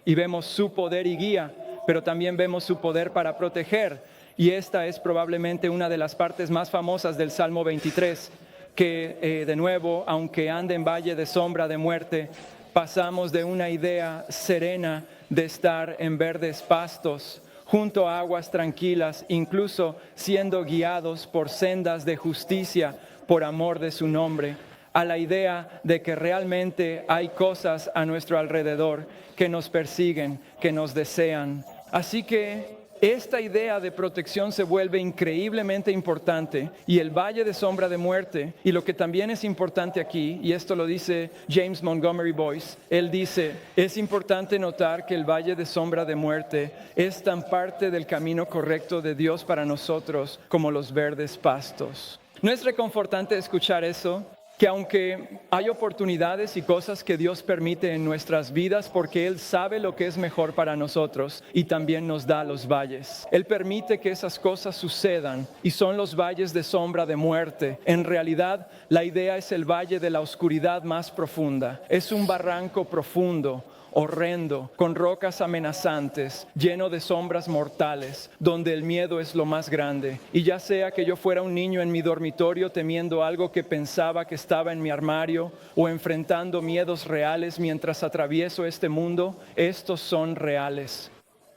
y vemos su poder y guía, pero también vemos su poder para proteger. Y esta es probablemente una de las partes más famosas del Salmo 23, que de nuevo, aunque ande en valle de sombra de muerte, pasamos de una idea serena de estar en verdes pastos, junto a aguas tranquilas, incluso siendo guiados por sendas de justicia por amor de su nombre, a la idea de que realmente hay cosas a nuestro alrededor que nos persiguen, que nos desean. Así que esta idea de protección se vuelve increíblemente importante, y el valle de sombra de muerte, y lo que también es importante aquí, y esto lo dice James Montgomery Boyce, él dice, es importante notar que el valle de sombra de muerte es tan parte del camino correcto de Dios para nosotros como los verdes pastos. ¿No es reconfortante escuchar eso? Que aunque hay oportunidades y cosas que Dios permite en nuestras vidas porque Él sabe lo que es mejor para nosotros y también nos da los valles. Él permite que esas cosas sucedan y son los valles de sombra de muerte. En realidad, la idea es el valle de la oscuridad más profunda. Es un barranco profundo, horrendo, con rocas amenazantes, lleno de sombras mortales, donde el miedo es lo más grande. Y ya sea que yo fuera un niño en mi dormitorio temiendo algo que pensaba que estaba en mi armario, o enfrentando miedos reales mientras atravieso este mundo, estos son reales.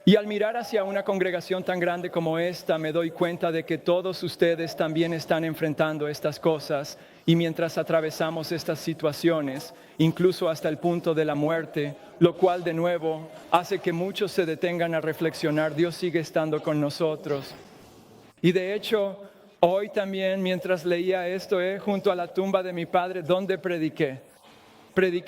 Y al mirar hacia una congregación tan grande como esta, me doy cuenta de que todos ustedes también están enfrentando estas cosas, y mientras atravesamos estas situaciones, incluso hasta el punto de la muerte, lo cual de nuevo hace que muchos se detengan a reflexionar, Dios sigue estando con nosotros. Y de hecho, hoy también, mientras leía esto, junto a la tumba de mi padre, donde prediqué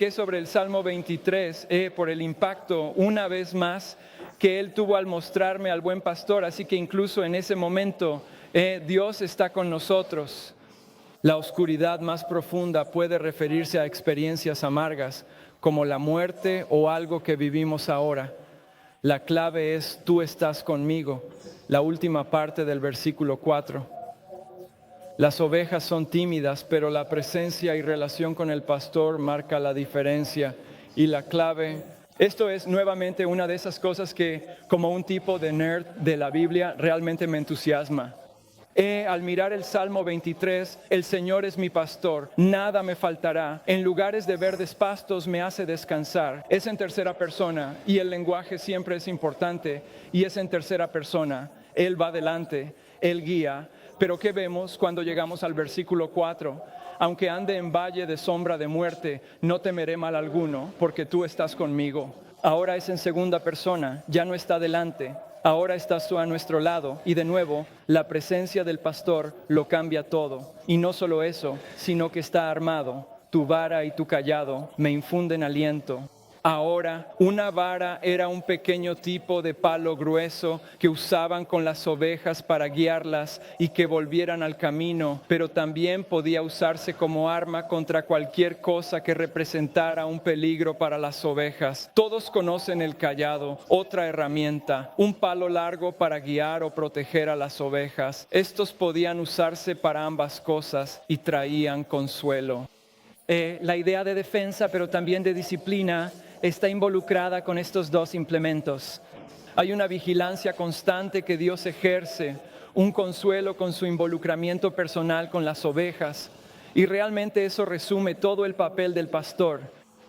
sobre el Salmo 23, por el impacto una vez más que él tuvo al mostrarme al buen pastor. Así que incluso en ese momento Dios está con nosotros. La oscuridad más profunda puede referirse a experiencias amargas como la muerte o algo que vivimos ahora. La clave es tú estás conmigo, la última parte del versículo 4. Las ovejas son tímidas, pero la presencia y relación con el pastor marca la diferencia. Y la clave, esto es nuevamente una de esas cosas que, como un tipo de nerd de la Biblia, realmente me entusiasma. Al mirar el Salmo 23, el Señor es mi pastor, nada me faltará. En lugares de verdes pastos me hace descansar. Es en tercera persona y el lenguaje siempre es importante, y es en tercera persona. Él va adelante, Él guía. Pero ¿qué vemos cuando llegamos al versículo 4? Aunque ande en valle de sombra de muerte, no temeré mal alguno, porque tú estás conmigo. Ahora es en segunda persona, ya no está delante. Ahora estás tú a nuestro lado, y de nuevo la presencia del pastor lo cambia todo. Y no solo eso, sino que está armado. Tu vara y tu cayado me infunden aliento. Ahora, una vara era un pequeño tipo de palo grueso que usaban con las ovejas para guiarlas y que volvieran al camino, pero también podía usarse como arma contra cualquier cosa que representara un peligro para las ovejas. Todos conocen el cayado, otra herramienta, un palo largo para guiar o proteger a las ovejas. Estos podían usarse para ambas cosas y traían consuelo. La idea de defensa, pero también de disciplina, está involucrada con estos dos implementos. Hay una vigilancia constante que Dios ejerce, un consuelo con su involucramiento personal con las ovejas, y realmente eso resume todo el papel del pastor.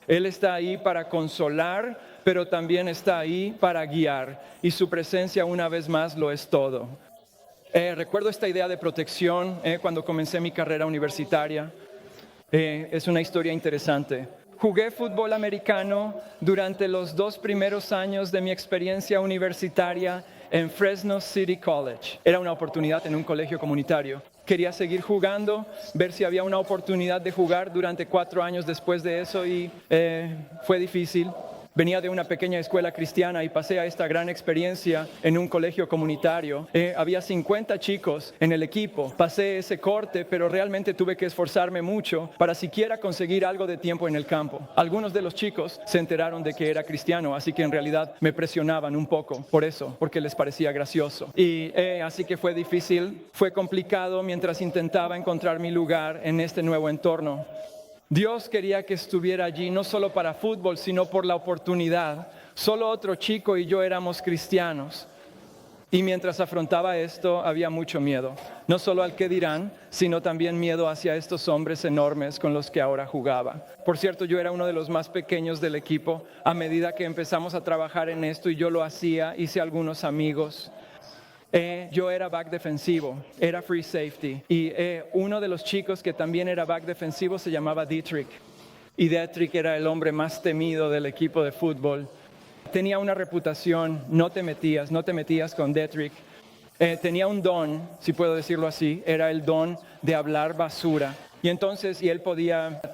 Él está ahí para consolar, pero también está ahí para guiar, y su presencia una vez más lo es todo. Recuerdo esta idea de protección cuando comencé mi carrera universitaria. Es una historia interesante. Jugué fútbol americano durante los 2 primeros años de mi experiencia universitaria en Fresno City College. Era una oportunidad en un colegio comunitario. Quería seguir jugando, ver si había una oportunidad de jugar durante 4 años después de eso y fue difícil. Venía de una pequeña escuela cristiana y pasé a esta gran experiencia en un colegio comunitario. Había 50 chicos en el equipo. Pasé ese corte, pero realmente tuve que esforzarme mucho para siquiera conseguir algo de tiempo en el campo. Algunos de los chicos se enteraron de que era cristiano, así que en realidad me presionaban un poco por eso, porque les parecía gracioso. Y así que fue difícil, fue complicado mientras intentaba encontrar mi lugar en este nuevo entorno. Dios quería que estuviera allí no solo para fútbol, sino por la oportunidad. Solo otro chico y yo éramos cristianos. Y mientras afrontaba esto, había mucho miedo. No solo al qué dirán, sino también miedo hacia estos hombres enormes con los que ahora jugaba. Por cierto, yo era uno de los más pequeños del equipo. A medida que empezamos a trabajar en esto y yo lo hacía, hice algunos amigos. Yo era back defensivo, era free safety. Y uno de los chicos que también era back defensivo se llamaba Dietrich. Y Dietrich era el hombre más temido del equipo de fútbol. Tenía una reputación, no te metías con Dietrich. Tenía un don, si puedo decirlo así, era el don de hablar basura. Y entonces él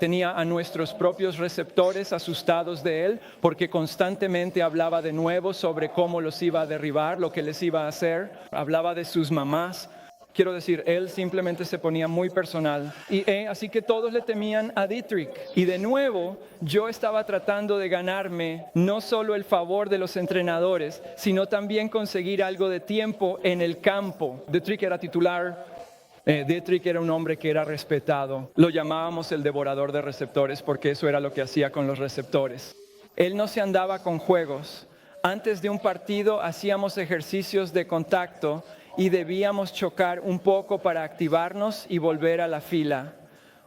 tenía a nuestros propios receptores asustados de él, porque constantemente hablaba de nuevo sobre cómo los iba a derribar, lo que les iba a hacer. Hablaba de sus mamás. Quiero decir, él simplemente se ponía muy personal. Y así que todos le temían a Dietrich. Y de nuevo, yo estaba tratando de ganarme no solo el favor de los entrenadores, sino también conseguir algo de tiempo en el campo. Dietrich era titular. Dietrich era un hombre que era respetado. Lo llamábamos el devorador de receptores porque eso era lo que hacía con los receptores. Él no se andaba con juegos. Antes de un partido hacíamos ejercicios de contacto y debíamos chocar un poco para activarnos y volver a la fila.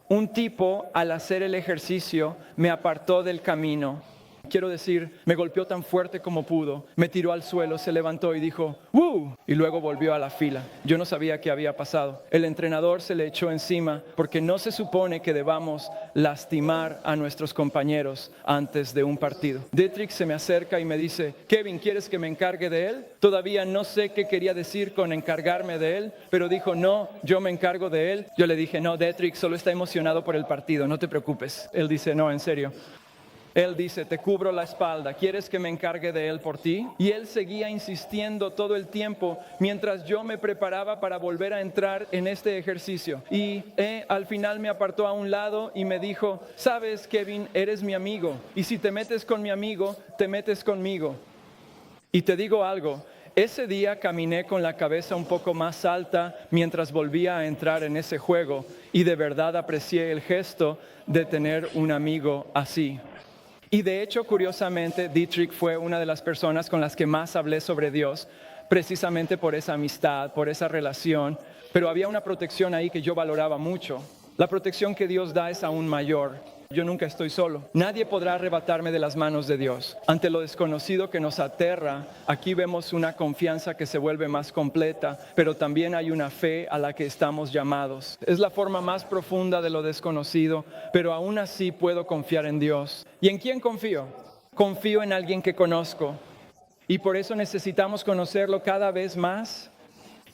Un tipo, al hacer el ejercicio, me apartó del camino. Quiero decir, me golpeó tan fuerte como pudo, me tiró al suelo, se levantó y dijo ¡Woo! Y luego volvió a la fila. Yo no sabía qué había pasado. El entrenador se le echó encima porque no se supone que debamos lastimar a nuestros compañeros antes de un partido. Dietrich se me acerca y me dice, Kevin, ¿quieres que me encargue de él? Todavía no sé qué quería decir con encargarme de él, pero dijo, no, yo me encargo de él. Yo le dije, no, Dietrich solo está emocionado por el partido, no te preocupes. Él dice, no, en serio. Él dice, te cubro la espalda, ¿quieres que me encargue de él por ti? Y él seguía insistiendo todo el tiempo mientras yo me preparaba para volver a entrar en este ejercicio. Y al final me apartó a un lado y me dijo, sabes, Kevin, eres mi amigo. Y si te metes con mi amigo, te metes conmigo. Y te digo algo, ese día caminé con la cabeza un poco más alta mientras volvía a entrar en ese juego. Y de verdad aprecié el gesto de tener un amigo así. Y de hecho, curiosamente, Dietrich fue una de las personas con las que más hablé sobre Dios, precisamente por esa amistad, por esa relación. Pero había una protección ahí que yo valoraba mucho. La protección que Dios da es aún mayor. Yo nunca estoy solo. Nadie podrá arrebatarme de las manos de Dios. Ante lo desconocido que nos aterra, aquí vemos una confianza que se vuelve más completa, pero también hay una fe a la que estamos llamados. Es la forma más profunda de lo desconocido, pero aún así puedo confiar en Dios. ¿Y en quién confío? Confío en alguien que conozco. Y por eso necesitamos conocerlo cada vez más.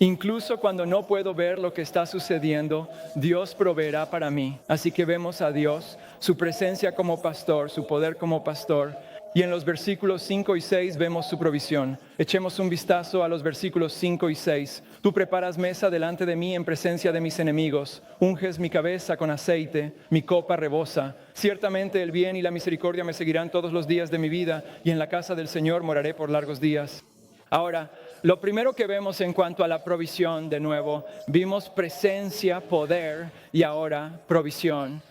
Incluso cuando no puedo ver lo que está sucediendo, Dios proveerá para mí. Así que vemos a Dios, su presencia como pastor, su poder como pastor. Y en los versículos 5 y 6 vemos su provisión. Echemos un vistazo a los versículos 5 y 6. Tú preparas mesa delante de mí en presencia de mis enemigos. Unges mi cabeza con aceite, mi copa rebosa. Ciertamente el bien y la misericordia me seguirán todos los días de mi vida, y en la casa del Señor moraré por largos días. Ahora, lo primero que vemos en cuanto a la provisión, de nuevo, vimos presencia, poder y ahora provisión.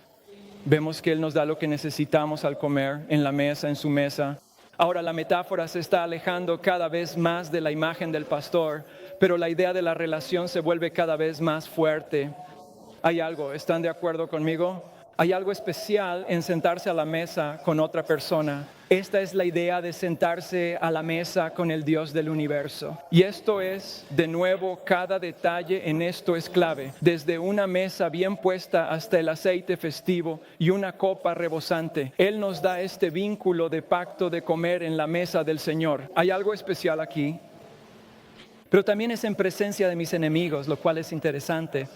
Vemos que Él nos da lo que necesitamos al comer en la mesa, en su mesa. Ahora la metáfora se está alejando cada vez más de la imagen del pastor, pero la idea de la relación se vuelve cada vez más fuerte. Hay algo, ¿están de acuerdo conmigo? Hay algo especial en sentarse a la mesa con otra persona. Esta es la idea de sentarse a la mesa con el Dios del universo. Y esto es, de nuevo, cada detalle en esto es clave. Desde una mesa bien puesta hasta el aceite festivo y una copa rebosante. Él nos da este vínculo de pacto de comer en la mesa del Señor. Hay algo especial aquí. Pero también es en presencia de mis enemigos, lo cual es interesante.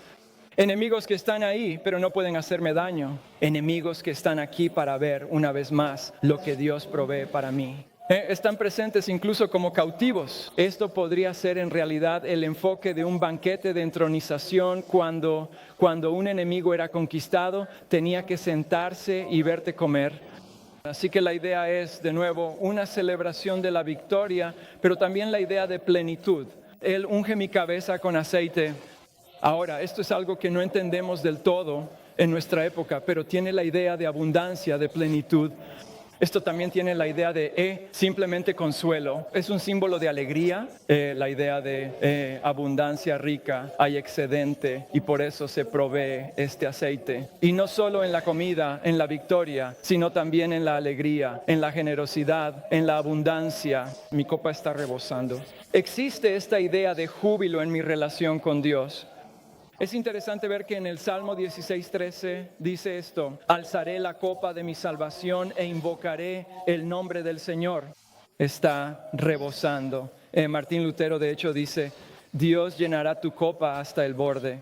Enemigos que están ahí, pero no pueden hacerme daño. Enemigos que están aquí para ver una vez más lo que Dios provee para mí. Están presentes incluso como cautivos. Esto podría ser en realidad el enfoque de un banquete de entronización cuando un enemigo era conquistado, tenía que sentarse y verte comer. Así que la idea es, de nuevo, una celebración de la victoria, pero también la idea de plenitud. Él unge mi cabeza con aceite. Ahora, esto es algo que no entendemos del todo en nuestra época, pero tiene la idea de abundancia, de plenitud. Esto también tiene la idea de simplemente consuelo. Es un símbolo de alegría, la idea de abundancia rica, hay excedente y por eso se provee este aceite. Y no solo en la comida, en la victoria, sino también en la alegría, en la generosidad, en la abundancia. Mi copa está rebosando. Existe esta idea de júbilo en mi relación con Dios. Es interesante ver que en el Salmo 16:13 dice esto: alzaré la copa de mi salvación e invocaré el nombre del Señor. Está rebosando. Martín Lutero de hecho dice: Dios llenará tu copa hasta el borde.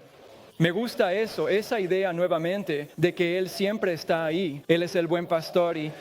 Me gusta eso, esa idea nuevamente de que Él siempre está ahí. Él es el buen pastor y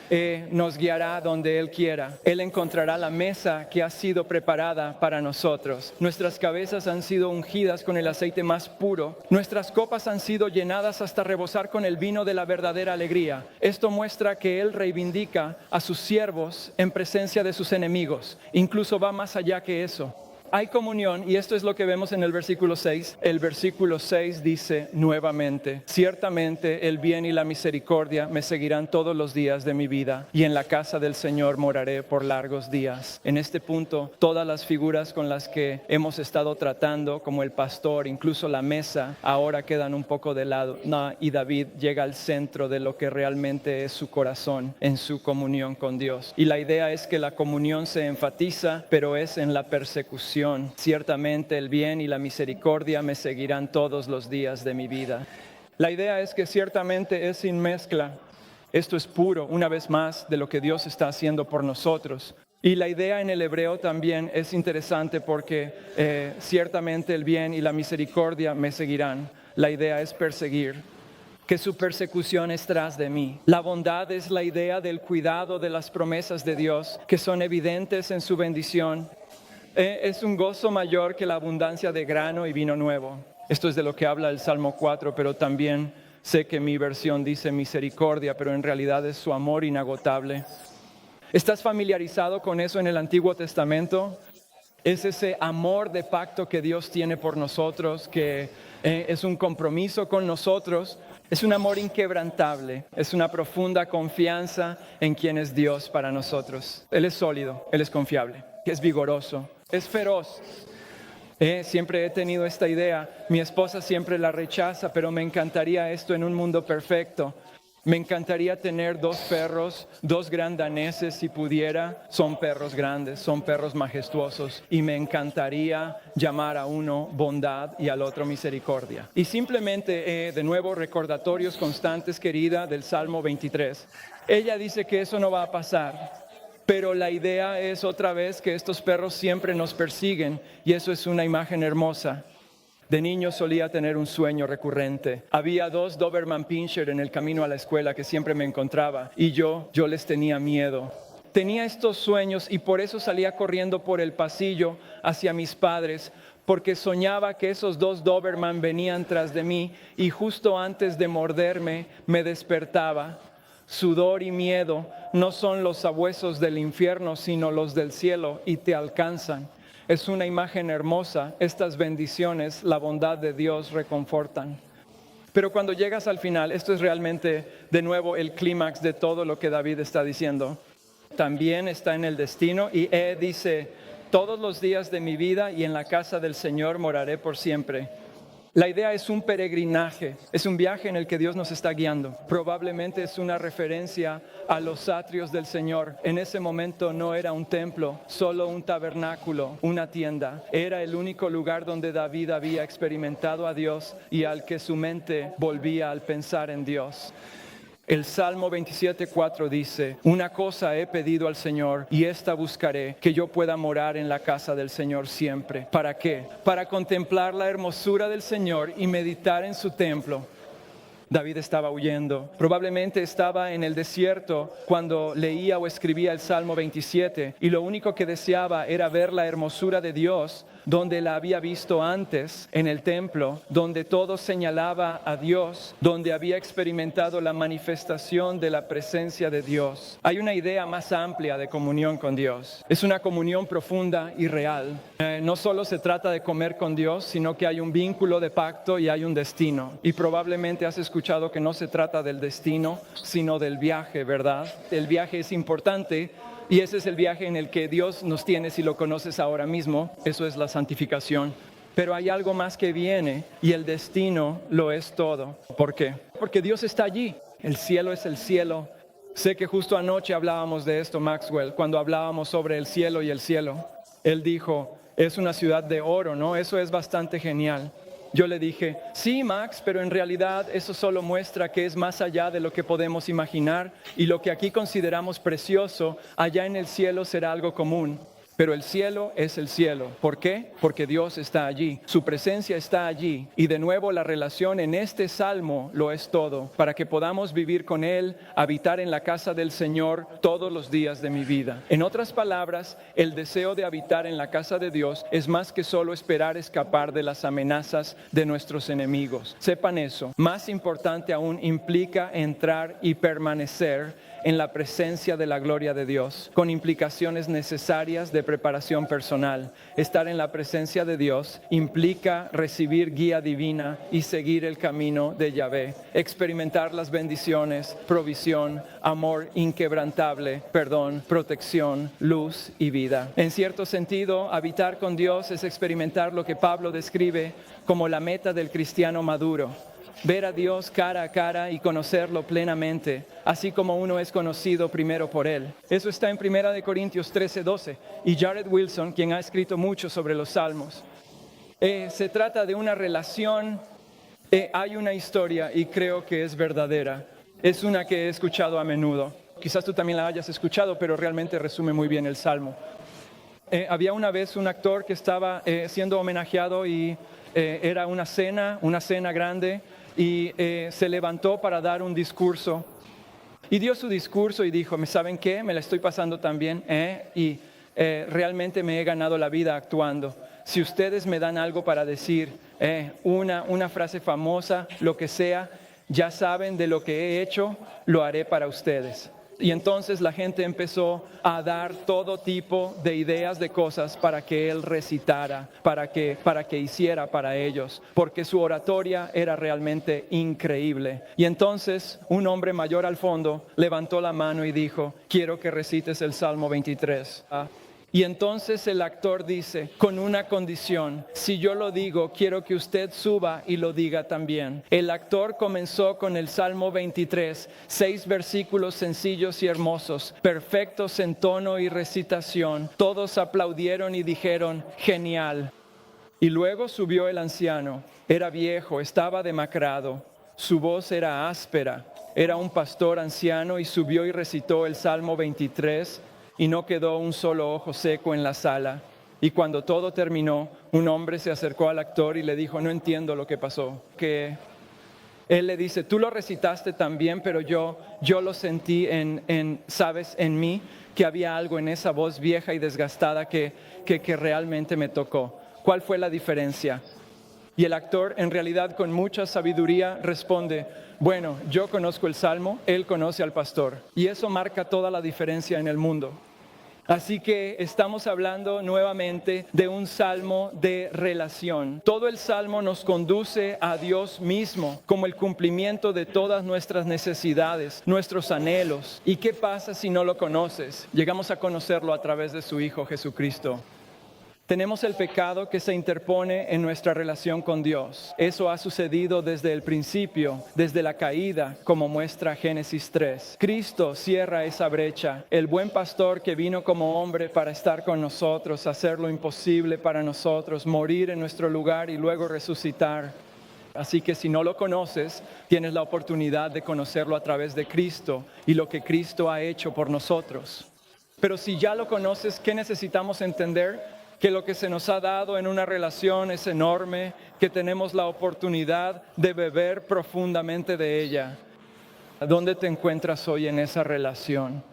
nos guiará donde Él quiera. Él encontrará la mesa que ha sido preparada para nosotros. Nuestras cabezas han sido ungidas con el aceite más puro. Nuestras copas han sido llenadas hasta rebosar con el vino de la verdadera alegría. Esto muestra que Él reivindica a sus siervos en presencia de sus enemigos. Incluso va más allá que eso. Hay comunión y esto es lo que vemos en el versículo 6. El versículo 6 dice nuevamente: ciertamente el bien y la misericordia me seguirán todos los días de mi vida y en la casa del Señor moraré por largos días. En este punto, todas las figuras con las que hemos estado tratando, como el pastor, incluso la mesa, ahora quedan un poco de lado. Y David llega al centro de lo que realmente es su corazón en su comunión con Dios. Y la idea es que la comunión se enfatiza, pero es en la persecución. Ciertamente el bien y la misericordia me seguirán todos los días de mi vida. La idea es que ciertamente es sin mezcla. Esto es puro, una vez más, de lo que Dios está haciendo por nosotros. Y la idea en el hebreo también es interesante porque ciertamente el bien y la misericordia me seguirán. La idea es perseguir, que su persecución es tras de mí. La bondad es la idea del cuidado de las promesas de Dios, que son evidentes en su bendición. Es un gozo mayor que la abundancia de grano y vino nuevo. Esto es de lo que habla el Salmo 4, pero también sé que mi versión dice misericordia, pero en realidad es su amor inagotable. ¿Estás familiarizado con eso en el Antiguo Testamento? Es ese amor de pacto que Dios tiene por nosotros, que es un compromiso con nosotros. Es un amor inquebrantable, es una profunda confianza en quien es Dios para nosotros. Él es sólido, Él es confiable, es vigoroso, es feroz. Siempre he tenido esta idea, mi esposa siempre la rechaza, pero me encantaría esto en un mundo perfecto. Me encantaría tener 2 perros, 2 gran daneses si pudiera. Son perros grandes, son perros majestuosos. Y me encantaría llamar a uno bondad y al otro misericordia. Y simplemente, de nuevo, recordatorios constantes, querida, del Salmo 23. Ella dice que eso no va a pasar. Pero la idea es otra vez que estos perros siempre nos persiguen. Y eso es una imagen hermosa. De niño solía tener un sueño recurrente. Había 2 Doberman Pinscher en el camino a la escuela que siempre me encontraba y yo les tenía miedo. Tenía estos sueños y por eso salía corriendo por el pasillo hacia mis padres, porque soñaba que esos 2 Doberman venían tras de mí y justo antes de morderme me despertaba. Sudor y miedo no son los sabuesos del infierno, sino los del cielo y te alcanzan. Es una imagen hermosa. Estas bendiciones, la bondad de Dios reconfortan. Pero cuando llegas al final, esto es realmente de nuevo el clímax de todo lo que David está diciendo. También está en el destino y dice: todos los días de mi vida y en la casa del Señor moraré por siempre. La idea es un peregrinaje, es un viaje en el que Dios nos está guiando. Probablemente es una referencia a los atrios del Señor. En ese momento no era un templo, solo un tabernáculo, una tienda. Era el único lugar donde David había experimentado a Dios y al que su mente volvía al pensar en Dios. El Salmo 27:4 dice: una cosa he pedido al Señor y esta buscaré, que yo pueda morar en la casa del Señor siempre. ¿Para qué? Para contemplar la hermosura del Señor y meditar en su templo. David estaba huyendo, probablemente estaba en el desierto cuando leía o escribía el Salmo 27 y lo único que deseaba era ver la hermosura de Dios, donde la había visto antes en el templo, donde todo señalaba a Dios, donde había experimentado la manifestación de la presencia de Dios. Hay una idea más amplia de comunión con Dios. Es una comunión profunda y real. No solo se trata de comer con Dios, sino que hay un vínculo de pacto y hay un destino. Y probablemente has escuchado que no se trata del destino, sino del viaje, ¿verdad? El viaje es importante. Y ese es el viaje en el que Dios nos tiene, si lo conoces ahora mismo. Eso es la santificación. Pero hay algo más que viene y el destino lo es todo. ¿Por qué? Porque Dios está allí. El cielo es el cielo. Sé que justo anoche hablábamos de esto, Maxwell, cuando hablábamos sobre el cielo y el cielo. Él dijo, es una ciudad de oro, ¿no? Eso es bastante genial. Yo le dije, sí, Max, pero en realidad eso solo muestra que es más allá de lo que podemos imaginar y lo que aquí consideramos precioso, allá en el cielo será algo común. Pero el cielo es el cielo. ¿Por qué? Porque Dios está allí. Su presencia está allí. Y de nuevo la relación en este salmo lo es todo. Para que podamos vivir con Él, habitar en la casa del Señor todos los días de mi vida. En otras palabras, el deseo de habitar en la casa de Dios es más que solo esperar escapar de las amenazas de nuestros enemigos. Sepan eso. Más importante aún, implica entrar y permanecer en la presencia de la gloria de Dios, con implicaciones necesarias de preparación personal. Estar en la presencia de Dios implica recibir guía divina y seguir el camino de Yahvé, experimentar las bendiciones, provisión, amor inquebrantable, perdón, protección, luz y vida. En cierto sentido, habitar con Dios es experimentar lo que Pablo describe como la meta del cristiano maduro. Ver a Dios cara a cara y conocerlo plenamente, así como uno es conocido primero por Él. Eso está en 1 Corintios 13:12. Y Jared Wilson, quien ha escrito mucho sobre los salmos, se trata de una relación, hay una historia y creo que es verdadera. Es una que he escuchado a menudo. Quizás tú también la hayas escuchado, pero realmente resume muy bien el salmo. Había una vez un actor que estaba siendo homenajeado y era una cena grande. Y se levantó para dar un discurso y dio su discurso y dijo, ¿saben qué? Me la estoy pasando tan bien y realmente me he ganado la vida actuando. Si ustedes me dan algo para decir, una frase famosa, lo que sea, ya saben de lo que he hecho, lo haré para ustedes. Y entonces la gente empezó a dar todo tipo de ideas de cosas para que él recitara, para que hiciera para ellos, porque su oratoria era realmente increíble. Y entonces un hombre mayor al fondo levantó la mano y dijo, quiero que recites el Salmo 23. Y entonces el actor dice, con una condición, si yo lo digo, quiero que usted suba y lo diga también. El actor comenzó con el Salmo 23, 6 versículos sencillos y hermosos, perfectos en tono y recitación. Todos aplaudieron y dijeron, genial. Y luego subió el anciano, era viejo, estaba demacrado, su voz era áspera, era un pastor anciano y subió y recitó el Salmo 23. Y no quedó un solo ojo seco en la sala. Y cuando todo terminó, un hombre se acercó al actor y le dijo, no entiendo lo que pasó. Que él le dice, tú lo recitaste también, pero yo lo sentí sabes, en mí, que había algo en esa voz vieja y desgastada que realmente me tocó. ¿Cuál fue la diferencia? Y el actor, en realidad con mucha sabiduría, responde, bueno, yo conozco el Salmo, él conoce al pastor. Y eso marca toda la diferencia en el mundo. Así que estamos hablando nuevamente de un salmo de relación. Todo el salmo nos conduce a Dios mismo como el cumplimiento de todas nuestras necesidades, nuestros anhelos. ¿Y qué pasa si no lo conoces? Llegamos a conocerlo a través de su Hijo Jesucristo. Tenemos el pecado que se interpone en nuestra relación con Dios. Eso ha sucedido desde el principio, desde la caída, como muestra Génesis 3. Cristo cierra esa brecha. El buen pastor que vino como hombre para estar con nosotros, hacer lo imposible para nosotros, morir en nuestro lugar y luego resucitar. Así que si no lo conoces, tienes la oportunidad de conocerlo a través de Cristo y lo que Cristo ha hecho por nosotros. Pero si ya lo conoces, ¿qué necesitamos entender? Que lo que se nos ha dado en una relación es enorme, que tenemos la oportunidad de beber profundamente de ella. ¿Dónde te encuentras hoy en esa relación?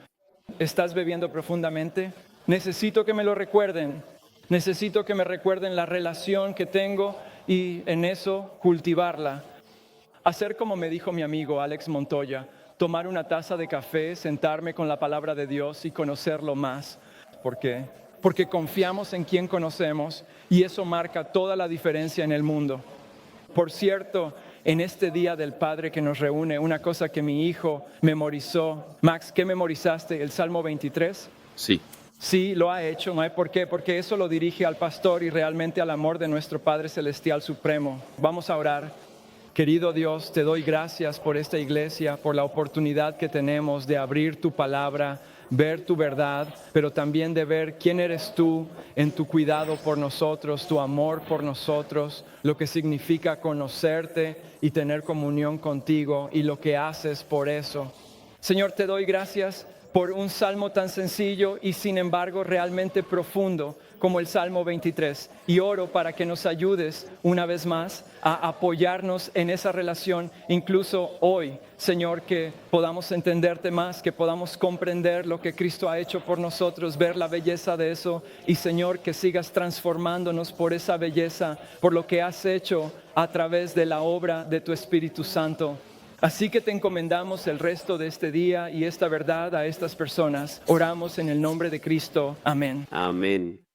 ¿Estás bebiendo profundamente? Necesito que me lo recuerden. Necesito que me recuerden la relación que tengo y en eso cultivarla. Hacer como me dijo mi amigo Alex Montoya, tomar una taza de café, sentarme con la palabra de Dios y conocerlo más. ¿Por qué? Porque confiamos en quien conocemos y eso marca toda la diferencia en el mundo. Por cierto, en este Día del Padre que nos reúne, una cosa que mi hijo memorizó. Max, ¿qué memorizaste? ¿El Salmo 23? Sí. Sí, lo ha hecho, ¿no hay por qué? Porque eso lo dirige al pastor y realmente al amor de nuestro Padre Celestial Supremo. Vamos a orar. Querido Dios, te doy gracias por esta iglesia, por la oportunidad que tenemos de abrir tu palabra, ver tu verdad, pero también de ver quién eres tú en tu cuidado por nosotros, tu amor por nosotros, lo que significa conocerte y tener comunión contigo y lo que haces por eso. Señor, te doy gracias por un salmo tan sencillo y sin embargo realmente profundo como el Salmo 23. Y oro para que nos ayudes una vez más a apoyarnos en esa relación, incluso hoy, Señor, que podamos entenderte más, que podamos comprender lo que Cristo ha hecho por nosotros, ver la belleza de eso y, Señor, que sigas transformándonos por esa belleza, por lo que has hecho a través de la obra de tu Espíritu Santo. Así que te encomendamos el resto de este día y esta verdad a estas personas. Oramos en el nombre de Cristo. Amén. Amén.